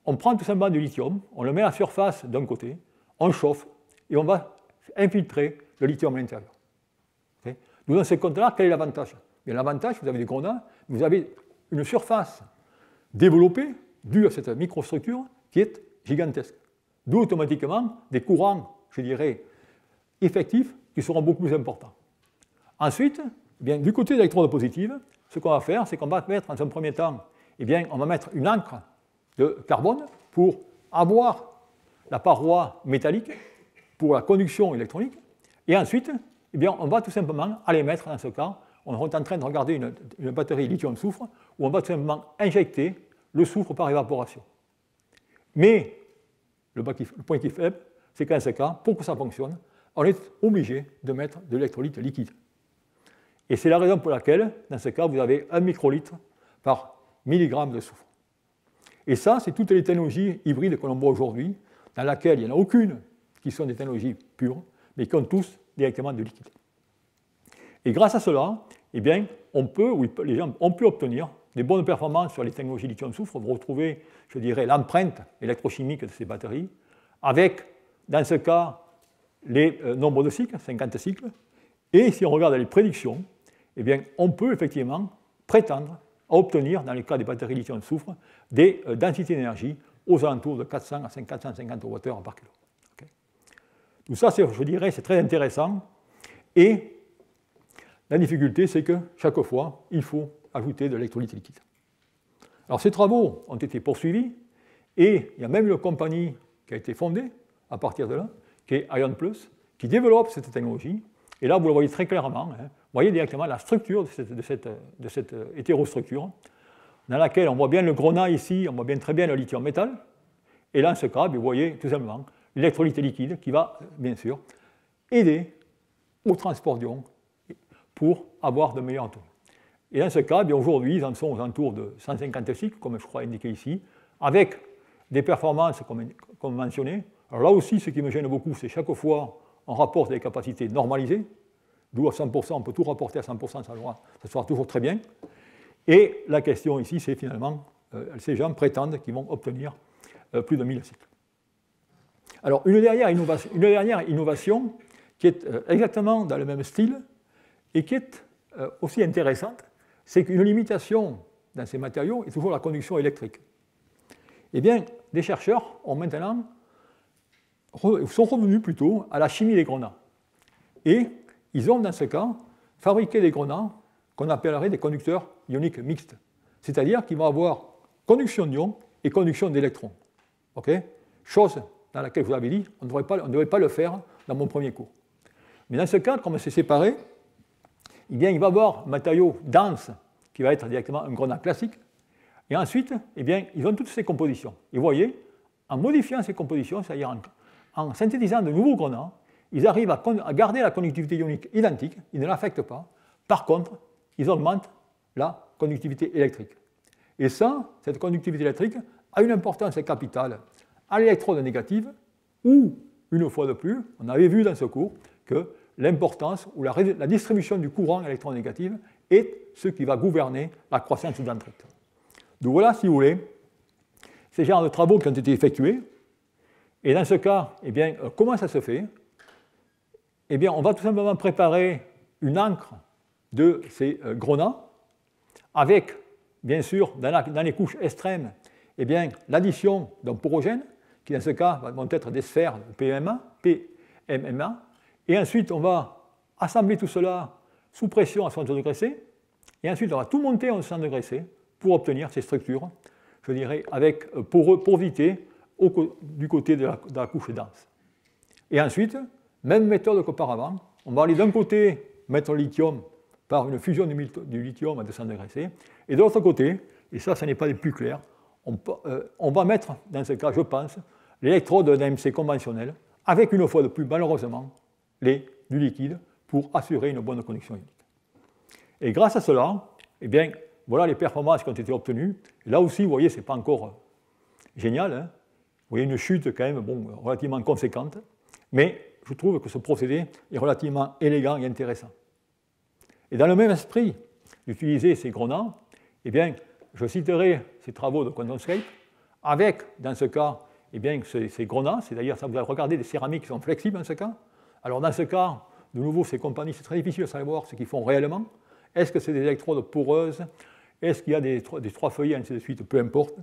On prend tout simplement du lithium, on le met à la surface d'un côté, on chauffe, et on va infiltrer le lithium à l'intérieur. Okay. Donc dans ce compte-là, quel est l'avantage? L'avantage, vous avez des grenats, vous avez une surface développée due à cette microstructure qui est gigantesque. D'où automatiquement des courants, je dirais, effectifs qui seront beaucoup plus importants. Ensuite, eh bien, du côté de l'électrode positive, ce qu'on va faire, c'est qu'on va mettre en un premier temps, eh bien, on va mettre une encre de carbone pour avoir la paroi métallique pour la conduction électronique. Et ensuite, eh bien, on va tout simplement aller mettre, dans ce cas, on est en train de regarder une batterie lithium-soufre où on va tout simplement injecter le soufre par évaporation. Mais le point qui est faible, c'est qu'en ce cas, pour que ça fonctionne, on est obligé de mettre de l'électrolyte liquide. Et c'est la raison pour laquelle, dans ce cas, vous avez 1 microlitre par milligramme de soufre. Et ça, c'est toutes les technologies hybrides que l'on voit aujourd'hui, dans lesquelles il n'y en a aucune qui sont des technologies pures, mais qui ont tous directement du liquide. Et grâce à cela, eh bien, les gens ont pu obtenir des bonnes performances sur les technologies lithium-soufre. Vous retrouvez, je dirais, l'empreinte électrochimique de ces batteries, avec, dans ce cas, les nombres de cycles, 50 cycles. Et si on regarde les prédictions, eh bien, on peut effectivement prétendre à obtenir, dans le cas des batteries lithium-soufre, des densités d'énergie aux alentours de 400 à 450 Wh par kilo. Okay. Tout ça, je dirais, c'est très intéressant. Et la difficulté, c'est que chaque fois, il faut ajouter de l'électrolyte liquide. Alors, ces travaux ont été poursuivis, et il y a même une compagnie qui a été fondée à partir de là, qui est IonPlus, qui développe cette technologie. Et là, vous le voyez très clairement. Hein, vous voyez directement la structure de cette hétérostructure, dans laquelle on voit bien le grenat ici, on voit bien très bien le lithium métal. Et là, dans ce cas, vous voyez tout simplement l'électrolyte liquide qui va, bien sûr, aider au transport d'ions pour avoir de meilleurs atomes. Et dans ce cas, aujourd'hui, ils en sont aux alentours de 150 cycles, comme je crois indiqué ici, avec des performances comme mentionné. Alors là aussi, ce qui me gêne beaucoup, c'est chaque fois, on rapporte des capacités normalisées, d'où à 100%, on peut tout rapporter à 100%, ça sera toujours très bien. Et la question ici, c'est finalement, ces gens prétendent qu'ils vont obtenir plus de 1000 cycles. Alors, une dernière innovation qui est exactement dans le même style et qui est aussi intéressante, c'est qu'une limitation dans ces matériaux est toujours la conduction électrique. Eh bien, des chercheurs sont revenus plutôt à la chimie des grenats. Et ils ont, dans ce cas, fabriqué des grenats qu'on appellerait des conducteurs ioniques mixtes. C'est-à-dire qu'ils vont avoir conduction d'ions et conduction d'électrons. Okay, chose dans laquelle je vous avais dit, on ne devait pas le faire dans mon premier cours. Mais dans ce cas, comme c'est séparé, eh bien, il va y avoir un matériau dense qui va être directement un grenat classique. Et ensuite, eh bien, ils ont toutes ces compositions. Et vous voyez, en modifiant ces compositions, c'est-à-dire en synthétisant de nouveaux grenats, ils arrivent à garder la conductivité ionique identique, ils ne l'affectent pas. Par contre, ils augmentent la conductivité électrique. Et ça, cette conductivité électrique a une importance capitale à l'électrode négative, où, une fois de plus, on avait vu dans ce cours que l'importance ou la distribution du courant électronégatif est ce qui va gouverner la croissance dendrite. Donc voilà, si vous voulez, ces genres de travaux qui ont été effectués. Et dans ce cas, eh bien, comment ça se fait? Eh bien, on va tout simplement préparer une encre de ces grenats avec, bien sûr, dans les couches extrêmes, eh bien, l'addition d'un porogène, qui dans ce cas vont être des sphères PMMA, et ensuite on va assembler tout cela sous pression à 60 degrés C, et ensuite on va tout monter en 60 degrés C pour obtenir ces structures, je dirais, avec porosité du côté de la couche dense. Et ensuite, même méthode qu'auparavant, on va aller d'un côté mettre le lithium par une fusion du lithium à 200 degrés C, et de l'autre côté, et ça n'est pas le plus clair, on va mettre, dans ce cas, je pense, l'électrode d'AMC conventionnelle, avec une fois de plus, malheureusement, du liquide, pour assurer une bonne conduction ionique. Et grâce à cela, eh bien, voilà les performances qui ont été obtenues. Et là aussi, vous voyez, ce n'est pas encore génial. Hein. Vous voyez une chute quand même relativement conséquente, mais je trouve que ce procédé est relativement élégant et intéressant. Et dans le même esprit d'utiliser ces grenats, eh bien, je citerai ces travaux de QuantumScape avec, dans ce cas, eh bien, ces grenats, c'est-à-dire, ça vous avez regardé des céramiques qui sont flexibles dans ce cas. Alors, dans ce cas, de nouveau, ces compagnies, c'est très difficile de savoir ce qu'ils font réellement. Est-ce que c'est des électrodes poreuses? Est-ce qu'il y a des trois feuillets, ainsi de suite? Peu importe.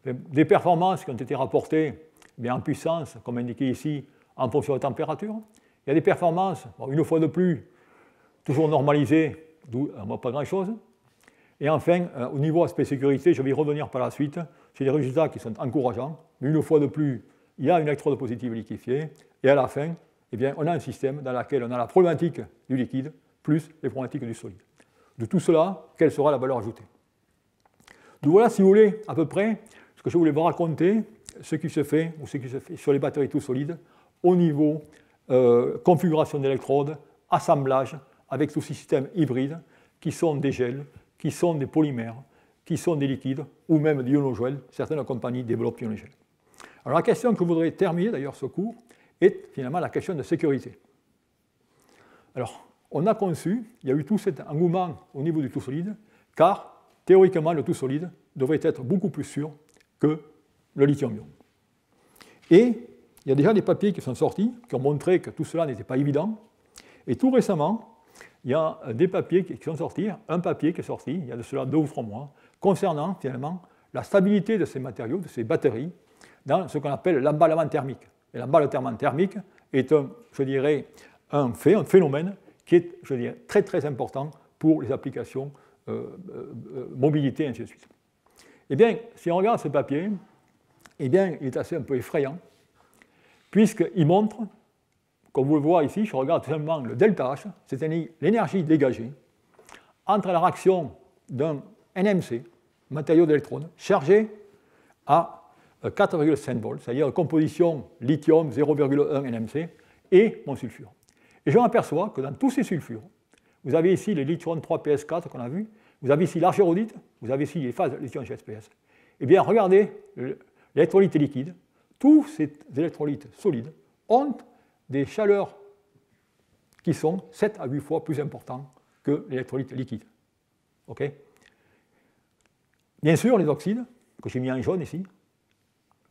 Des performances qui ont été rapportées en puissance, comme indiqué ici, en fonction de la température. Il y a des performances, une fois de plus, toujours normalisées, d'où pas grand-chose. Et enfin, au niveau aspect sécurité, je vais y revenir par la suite, c'est des résultats qui sont encourageants, mais une fois de plus, il y a une électrode positive liquéfiée, et à la fin, eh bien, on a un système dans lequel on a la problématique du liquide plus les problématiques du solide. De tout cela, quelle sera la valeur ajoutée? Donc voilà, si vous voulez, à peu près, ce que je voulais vous raconter, ce qui se fait, ou ce qui se fait sur les batteries tout solides, au niveau configuration d'électrodes, assemblage, avec tous ces systèmes hybrides, qui sont des gels, qui sont des polymères, qui sont des liquides, ou même des ionogels. Certaines compagnies développent ionogels. Alors la question que je voudrais terminer, d'ailleurs, ce cours, est finalement la question de sécurité. Alors, on a conçu, il y a eu tout cet engouement au niveau du tout solide, car théoriquement, le tout solide devrait être beaucoup plus sûr que le lithium-ion. Et il y a déjà des papiers qui sont sortis, qui ont montré que tout cela n'était pas évident. Et tout récemment, il y a des papiers qui sont sortis, un papier qui est sorti, il y a de cela 2 ou 3 mois, concernant finalement la stabilité de ces matériaux, de ces batteries, dans ce qu'on appelle l'emballement thermique. Et l'emballement thermique est je dirais, un phénomène qui est, je dirais, très très important pour les applications mobilité, et ainsi de suite. Eh bien, si on regarde ce papier, eh bien, il est assez un peu effrayant, puisqu'il montre, comme vous le voyez ici, je regarde tout simplement le delta H, c'est-à-dire l'énergie dégagée entre la réaction d'un NMC, matériau d'électrode, chargé à 4,5 volts, c'est-à-dire composition lithium 0,1 NMC, et mon sulfure. Et je m'aperçois que dans tous ces sulfures, vous avez ici les lithium 3PS4 qu'on a vu, vous avez ici l'argérodite, vous avez ici les phases lithium GSPS. Eh bien, regardez, l'électrolyte liquide, tous ces électrolytes solides ont des chaleurs qui sont 7 à 8 fois plus importantes que l'électrolyte liquide. Okay? Bien sûr, les oxydes, que j'ai mis en jaune ici,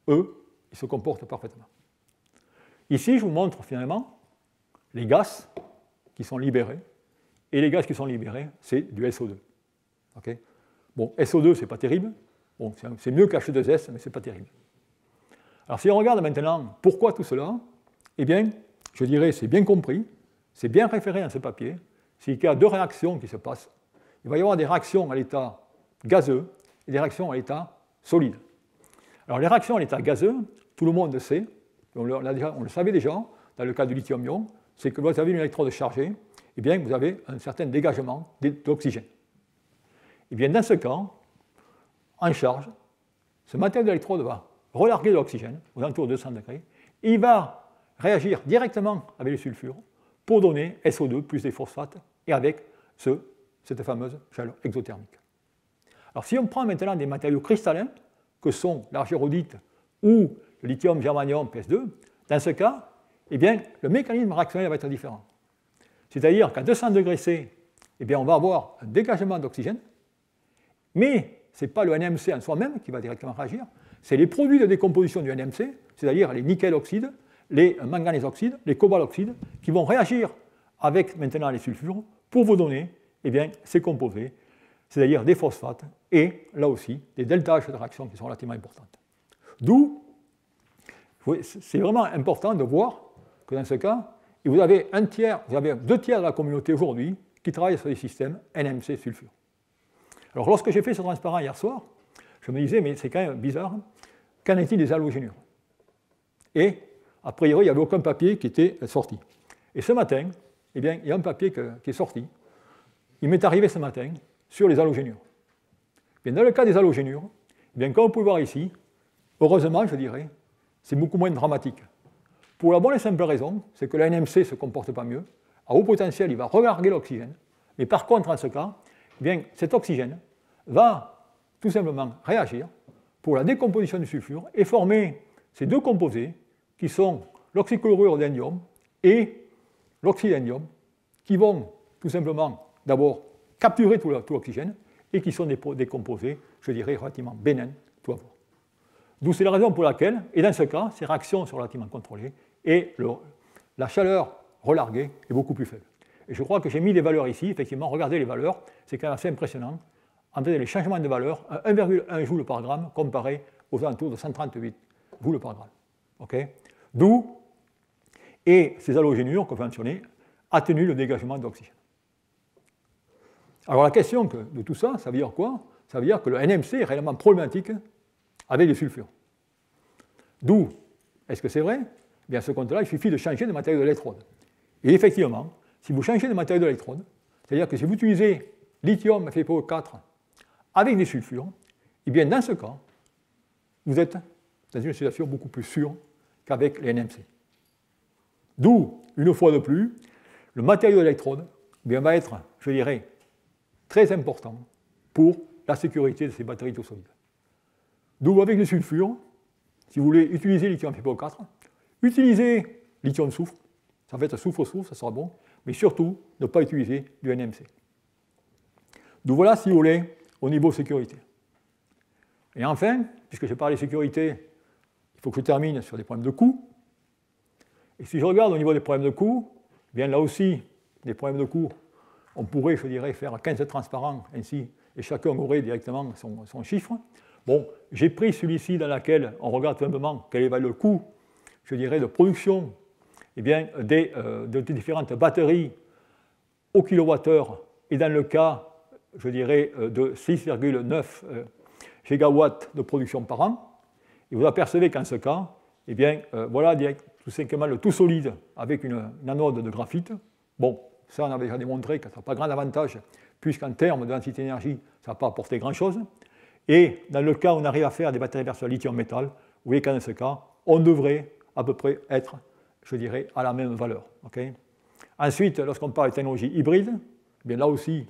eux, ils se comportent parfaitement. Ici, je vous montre finalement les gaz qui sont libérés, et les gaz qui sont libérés, c'est du SO2. Okay? Bon, SO2, ce n'est pas terrible, bon, c'est mieux qu'H2S, mais ce n'est pas terrible. Alors si on regarde maintenant pourquoi tout cela, eh bien, je dirais c'est bien compris, c'est bien référé dans ce papier, c'est qu'il y a 2 réactions qui se passent. Il va y avoir des réactions à l'état gazeux et des réactions à l'état solide. Alors les réactions à l'état gazeux, tout le monde le sait, on le savait déjà dans le cas du lithium-ion, c'est que vous avez une électrode chargée, eh bien, vous avez un certain dégagement d'oxygène. Et bien, dans ce cas, en charge, ce matériau d'électrode va relarguer de l'oxygène aux alentours de 200 degrés, et il va réagir directement avec le sulfure pour donner SO2 plus des phosphates et avec cette fameuse chaleur exothermique. Alors si on prend maintenant des matériaux cristallins, que sont l'argérodite ou le lithium germanium PS2, dans ce cas, eh bien, le mécanisme réactionnel va être différent. C'est-à-dire qu'à 200 degrés C, eh bien, on va avoir un dégagement d'oxygène, mais ce n'est pas le NMC en soi-même qui va directement réagir, c'est les produits de décomposition du NMC, c'est-à-dire les nickel-oxydes, les manganèse-oxydes, les cobalt-oxydes, qui vont réagir avec maintenant les sulfures pour vous donner eh bien, ces composés, c'est-à-dire des phosphates et là aussi des delta H de réaction qui sont relativement importantes. D'où, c'est vraiment important de voir que dans ce cas, vous avez 2 tiers de la communauté aujourd'hui qui travaille sur des systèmes NMC sulfure. Alors lorsque j'ai fait ce transparent hier soir, je me disais, mais c'est quand même bizarre, qu'en est-il des halogénures? Et a priori, il n'y avait aucun papier qui était sorti. Et ce matin, eh bien, il y a un papier qui est sorti. Il m'est arrivé ce matin sur les halogénures. Bien, dans le cas des halogénures, eh bien, comme vous pouvez voir ici, heureusement, je dirais, c'est beaucoup moins dramatique. Pour la bonne et simple raison, c'est que la NMC ne se comporte pas mieux. À haut potentiel, il va relarguer l'oxygène. Mais par contre, en ce cas, eh bien, cet oxygène va tout simplement réagir pour la décomposition du sulfure et former ces 2 composés qui sont l'oxychlorure d'indium et l'oxyde d'indium qui vont tout simplement d'abord capturer tout l'oxygène et qui sont des composés, je dirais, relativement bénins, tout à voir. D'où c'est la raison pour laquelle, et dans ce cas, ces réactions sont relativement contrôlées et la chaleur relarguée est beaucoup plus faible. Et je crois que j'ai mis des valeurs ici, effectivement, regardez les valeurs, c'est quand même assez impressionnant. En fait, les changements de valeur, 1,1 joule par gramme comparé aux alentours de 138 joules par gramme. Okay, d'où, et ces halogénures conventionnées atténuent le dégagement d'oxygène. Alors la question de tout ça, ça veut dire quoi? Ça veut dire que le NMC est réellement problématique avec les sulfures. D'où, est-ce que c'est vrai? Eh bien, à ce compte-là, il suffit de changer de matériau d'électrode. Et effectivement, si vous changez de matériau d'électrode, c'est-à-dire que si vous utilisez lithium FePO4 avec des sulfures, eh bien, dans ce cas, vous êtes dans une situation beaucoup plus sûre qu'avec les NMC. D'où, une fois de plus, le matériau d'électrode va être, je dirais, très important pour la sécurité de ces batteries tout solides. D'où, avec les sulfures, si vous voulez utiliser lithium FePO4, utilisez lithium-soufre, ça va être soufre-soufre, ça sera bon, mais surtout, ne pas utiliser du NMC. D'où voilà, si vous voulez, au niveau sécurité. Et enfin, puisque j'ai parlé de sécurité, il faut que je termine sur des problèmes de coût. Et si je regarde au niveau des problèmes de coût, bien là aussi, des problèmes de coût, on pourrait, je dirais, faire 15 transparents ainsi, et chacun aurait directement son chiffre. Bon, j'ai pris celui-ci dans lequel on regarde tout simplement quel est le coût, je dirais, de production eh bien, de différentes batteries au kilowattheure, et dans le cas, je dirais, de 6,9 gigawatts de production par an. Et vous apercevez qu'en ce cas, eh bien, voilà tout simplement le tout solide avec une anode de graphite. Bon, ça on avait déjà démontré que ça n'a pas grand avantage, puisqu'en termes de densité d'énergie, ça n'a pas apporté grand-chose. Et dans le cas où on arrive à faire des batteries version lithium-métal, vous voyez qu'en ce cas, on devrait à peu près être, je dirais, à la même valeur. Okay. Ensuite, lorsqu'on parle de technologie hybride, eh bien là aussi,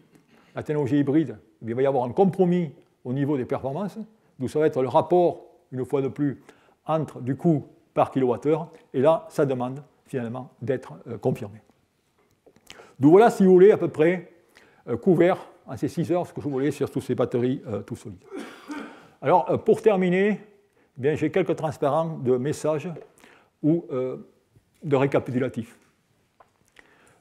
la technologie hybride, eh bien, il va y avoir un compromis au niveau des performances, d'où ça va être le rapport, une fois de plus, entre du coût par kilowattheure, et là, ça demande finalement d'être confirmé. D'où voilà, si vous voulez, à peu près couvert en ces 6 heures ce que je voulais sur toutes ces batteries tout solides. Alors, pour terminer, eh bien, j'ai quelques transparents de messages ou de récapitulatifs.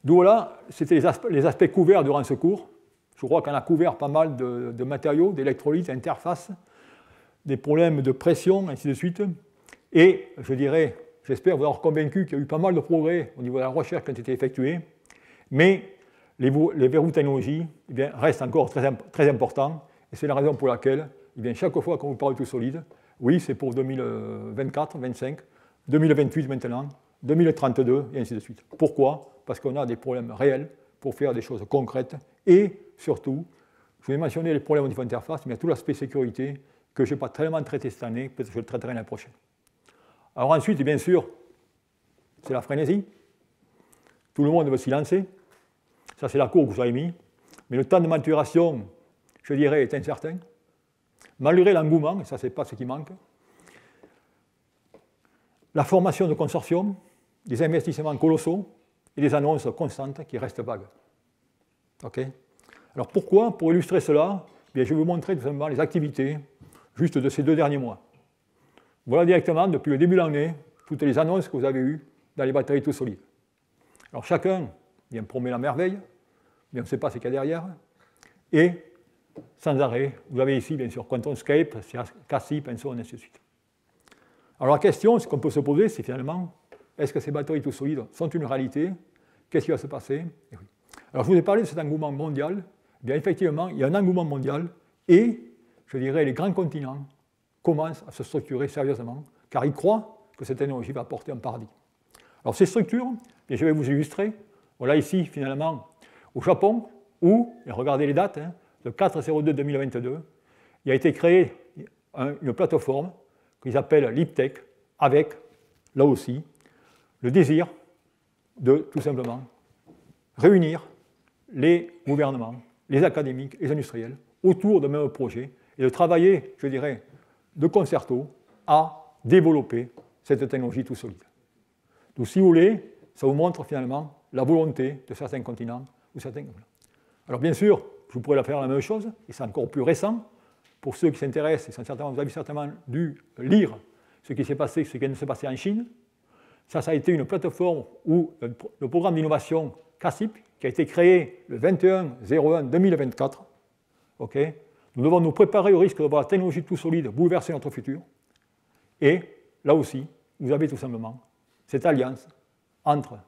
D'où voilà, c'était les aspects couverts durant ce cours. Je crois qu'on a couvert pas mal de matériaux, d'électrolytes, d'interfaces, des problèmes de pression, ainsi de suite. Et je dirais, j'espère vous avoir convaincu qu'il y a eu pas mal de progrès au niveau de la recherche qui a été effectuée, mais les verrous technologies eh bien, restent encore très importants, et c'est la raison pour laquelle, eh bien, chaque fois qu'on vous parle de tout solide, oui, c'est pour 2024, 2025, 2028 maintenant, 2032, et ainsi de suite. Pourquoi? Parce qu'on a des problèmes réels pour faire des choses concrètes, et surtout, je vais mentionner les problèmes au niveau interface, mais il y a tout l'aspect sécurité que je n'ai pas tellement traité cette année, peut-être que je le traiterai l'année prochaine. Alors ensuite, bien sûr, c'est la frénésie. Tout le monde veut s'y lancer. Ça, c'est la courbe que vous avez mis. Mais le temps de maturation, je dirais, est incertain. Malgré l'engouement, et ça, ce n'est pas ce qui manque. La formation de consortiums, des investissements colossaux et des annonces constantes qui restent vagues. Okay. Alors pourquoi? Pour illustrer cela, bien, je vais vous montrer tout simplement les activités juste de ces 2 derniers mois. Voilà directement, depuis le début de l'année, toutes les annonces que vous avez eues dans les batteries tout solides. Alors chacun vient promet la merveille, mais on ne sait pas ce qu'il y a derrière. Et sans arrêt, vous avez ici, bien sûr, QuantumScape, CASI, Penson, et ainsi de suite. Alors la question qu'on peut se poser, c'est finalement, est-ce que ces batteries tout solides sont une réalité? Qu'est-ce qui va se passer? Et oui. Alors je vous ai parlé de cet engouement mondial. Eh bien, effectivement, il y a un engouement mondial et, je dirais, les grands continents commencent à se structurer sérieusement, car ils croient que cette technologie va apporter un paradigme. Alors ces structures, et je vais vous illustrer, voilà ici finalement au Japon, où, et regardez les dates, hein, le 4/02/2022, il a été créé une plateforme qu'ils appellent LeapTech, avec, là aussi, le désir de tout simplement réunir les gouvernements, les académiques, les industriels autour d'un même projet et de travailler, je dirais, de concerto à développer cette technologie tout solide. Donc, si vous voulez, ça vous montre finalement la volonté de certains continents ou certains. Alors, bien sûr, je pourrais faire la même chose, et c'est encore plus récent. Pour ceux qui s'intéressent, vous avez certainement dû lire ce qui s'est passé, ce qui vient de se passer en Chine. Ça a été une plateforme où le programme d'innovation CACIP, qui a été créé le 21/01/2024, okay, nous devons nous préparer au risque de voir la technologie tout solide bouleverser notre futur. Et là aussi, vous avez tout simplement cette alliance entre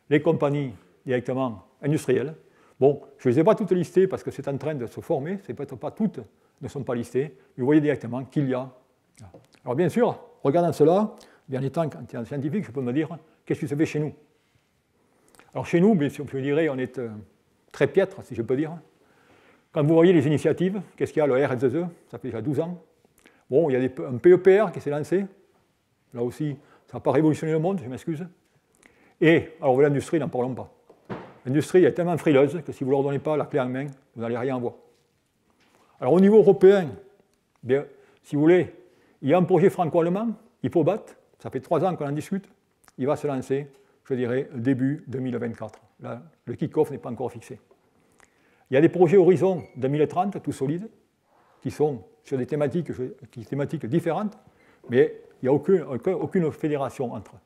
les compagnies directement industrielles. Bon, je ne les ai pas toutes listées parce que c'est en train de se former, c'est peut-être pas toutes ne sont pas listées, mais vous voyez directement qu'il y a. Alors bien sûr, regardant cela, bien étant un scientifique, je peux me dire, qu'est-ce qui se fait chez nous? Alors chez nous, bien sûr, je dirais, on est très piètre, si je peux dire. Quand vous voyez les initiatives, qu'est-ce qu'il y a, le RSE, ça fait déjà 12 ans. Bon, il y a un PEPR qui s'est lancé. Là aussi, ça n'a pas révolutionné le monde, je m'excuse. Et, alors l'industrie, n'en parlons pas. L'industrie est tellement frileuse que si vous ne leur donnez pas la clé en main, vous n'allez rien voir. Alors au niveau européen, bien, si vous voulez, il y a un projet franco-allemand, Hypobat, ça fait 3 ans qu'on en discute, il va se lancer, je dirais, début 2024. Là, le kick-off n'est pas encore fixé. Il y a des projets Horizon 2030, tout solides, qui sont sur des thématiques différentes, mais il n'y a aucune fédération entre eux.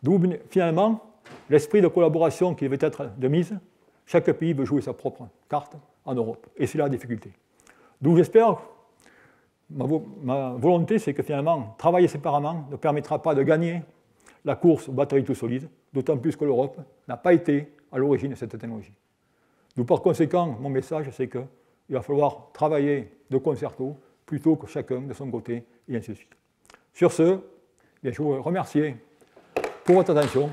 D'où, finalement, l'esprit de collaboration qui devait être de mise, chaque pays veut jouer sa propre carte en Europe, et c'est là la difficulté. D'où j'espère, ma volonté, c'est que finalement, travailler séparément ne permettra pas de gagner la course aux batteries tout solides, d'autant plus que l'Europe n'a pas été à l'origine de cette technologie. D'où par conséquent, mon message, c'est qu'il va falloir travailler de concerto plutôt que chacun de son côté, et ainsi de suite. Sur ce, je vous remercie pour votre attention.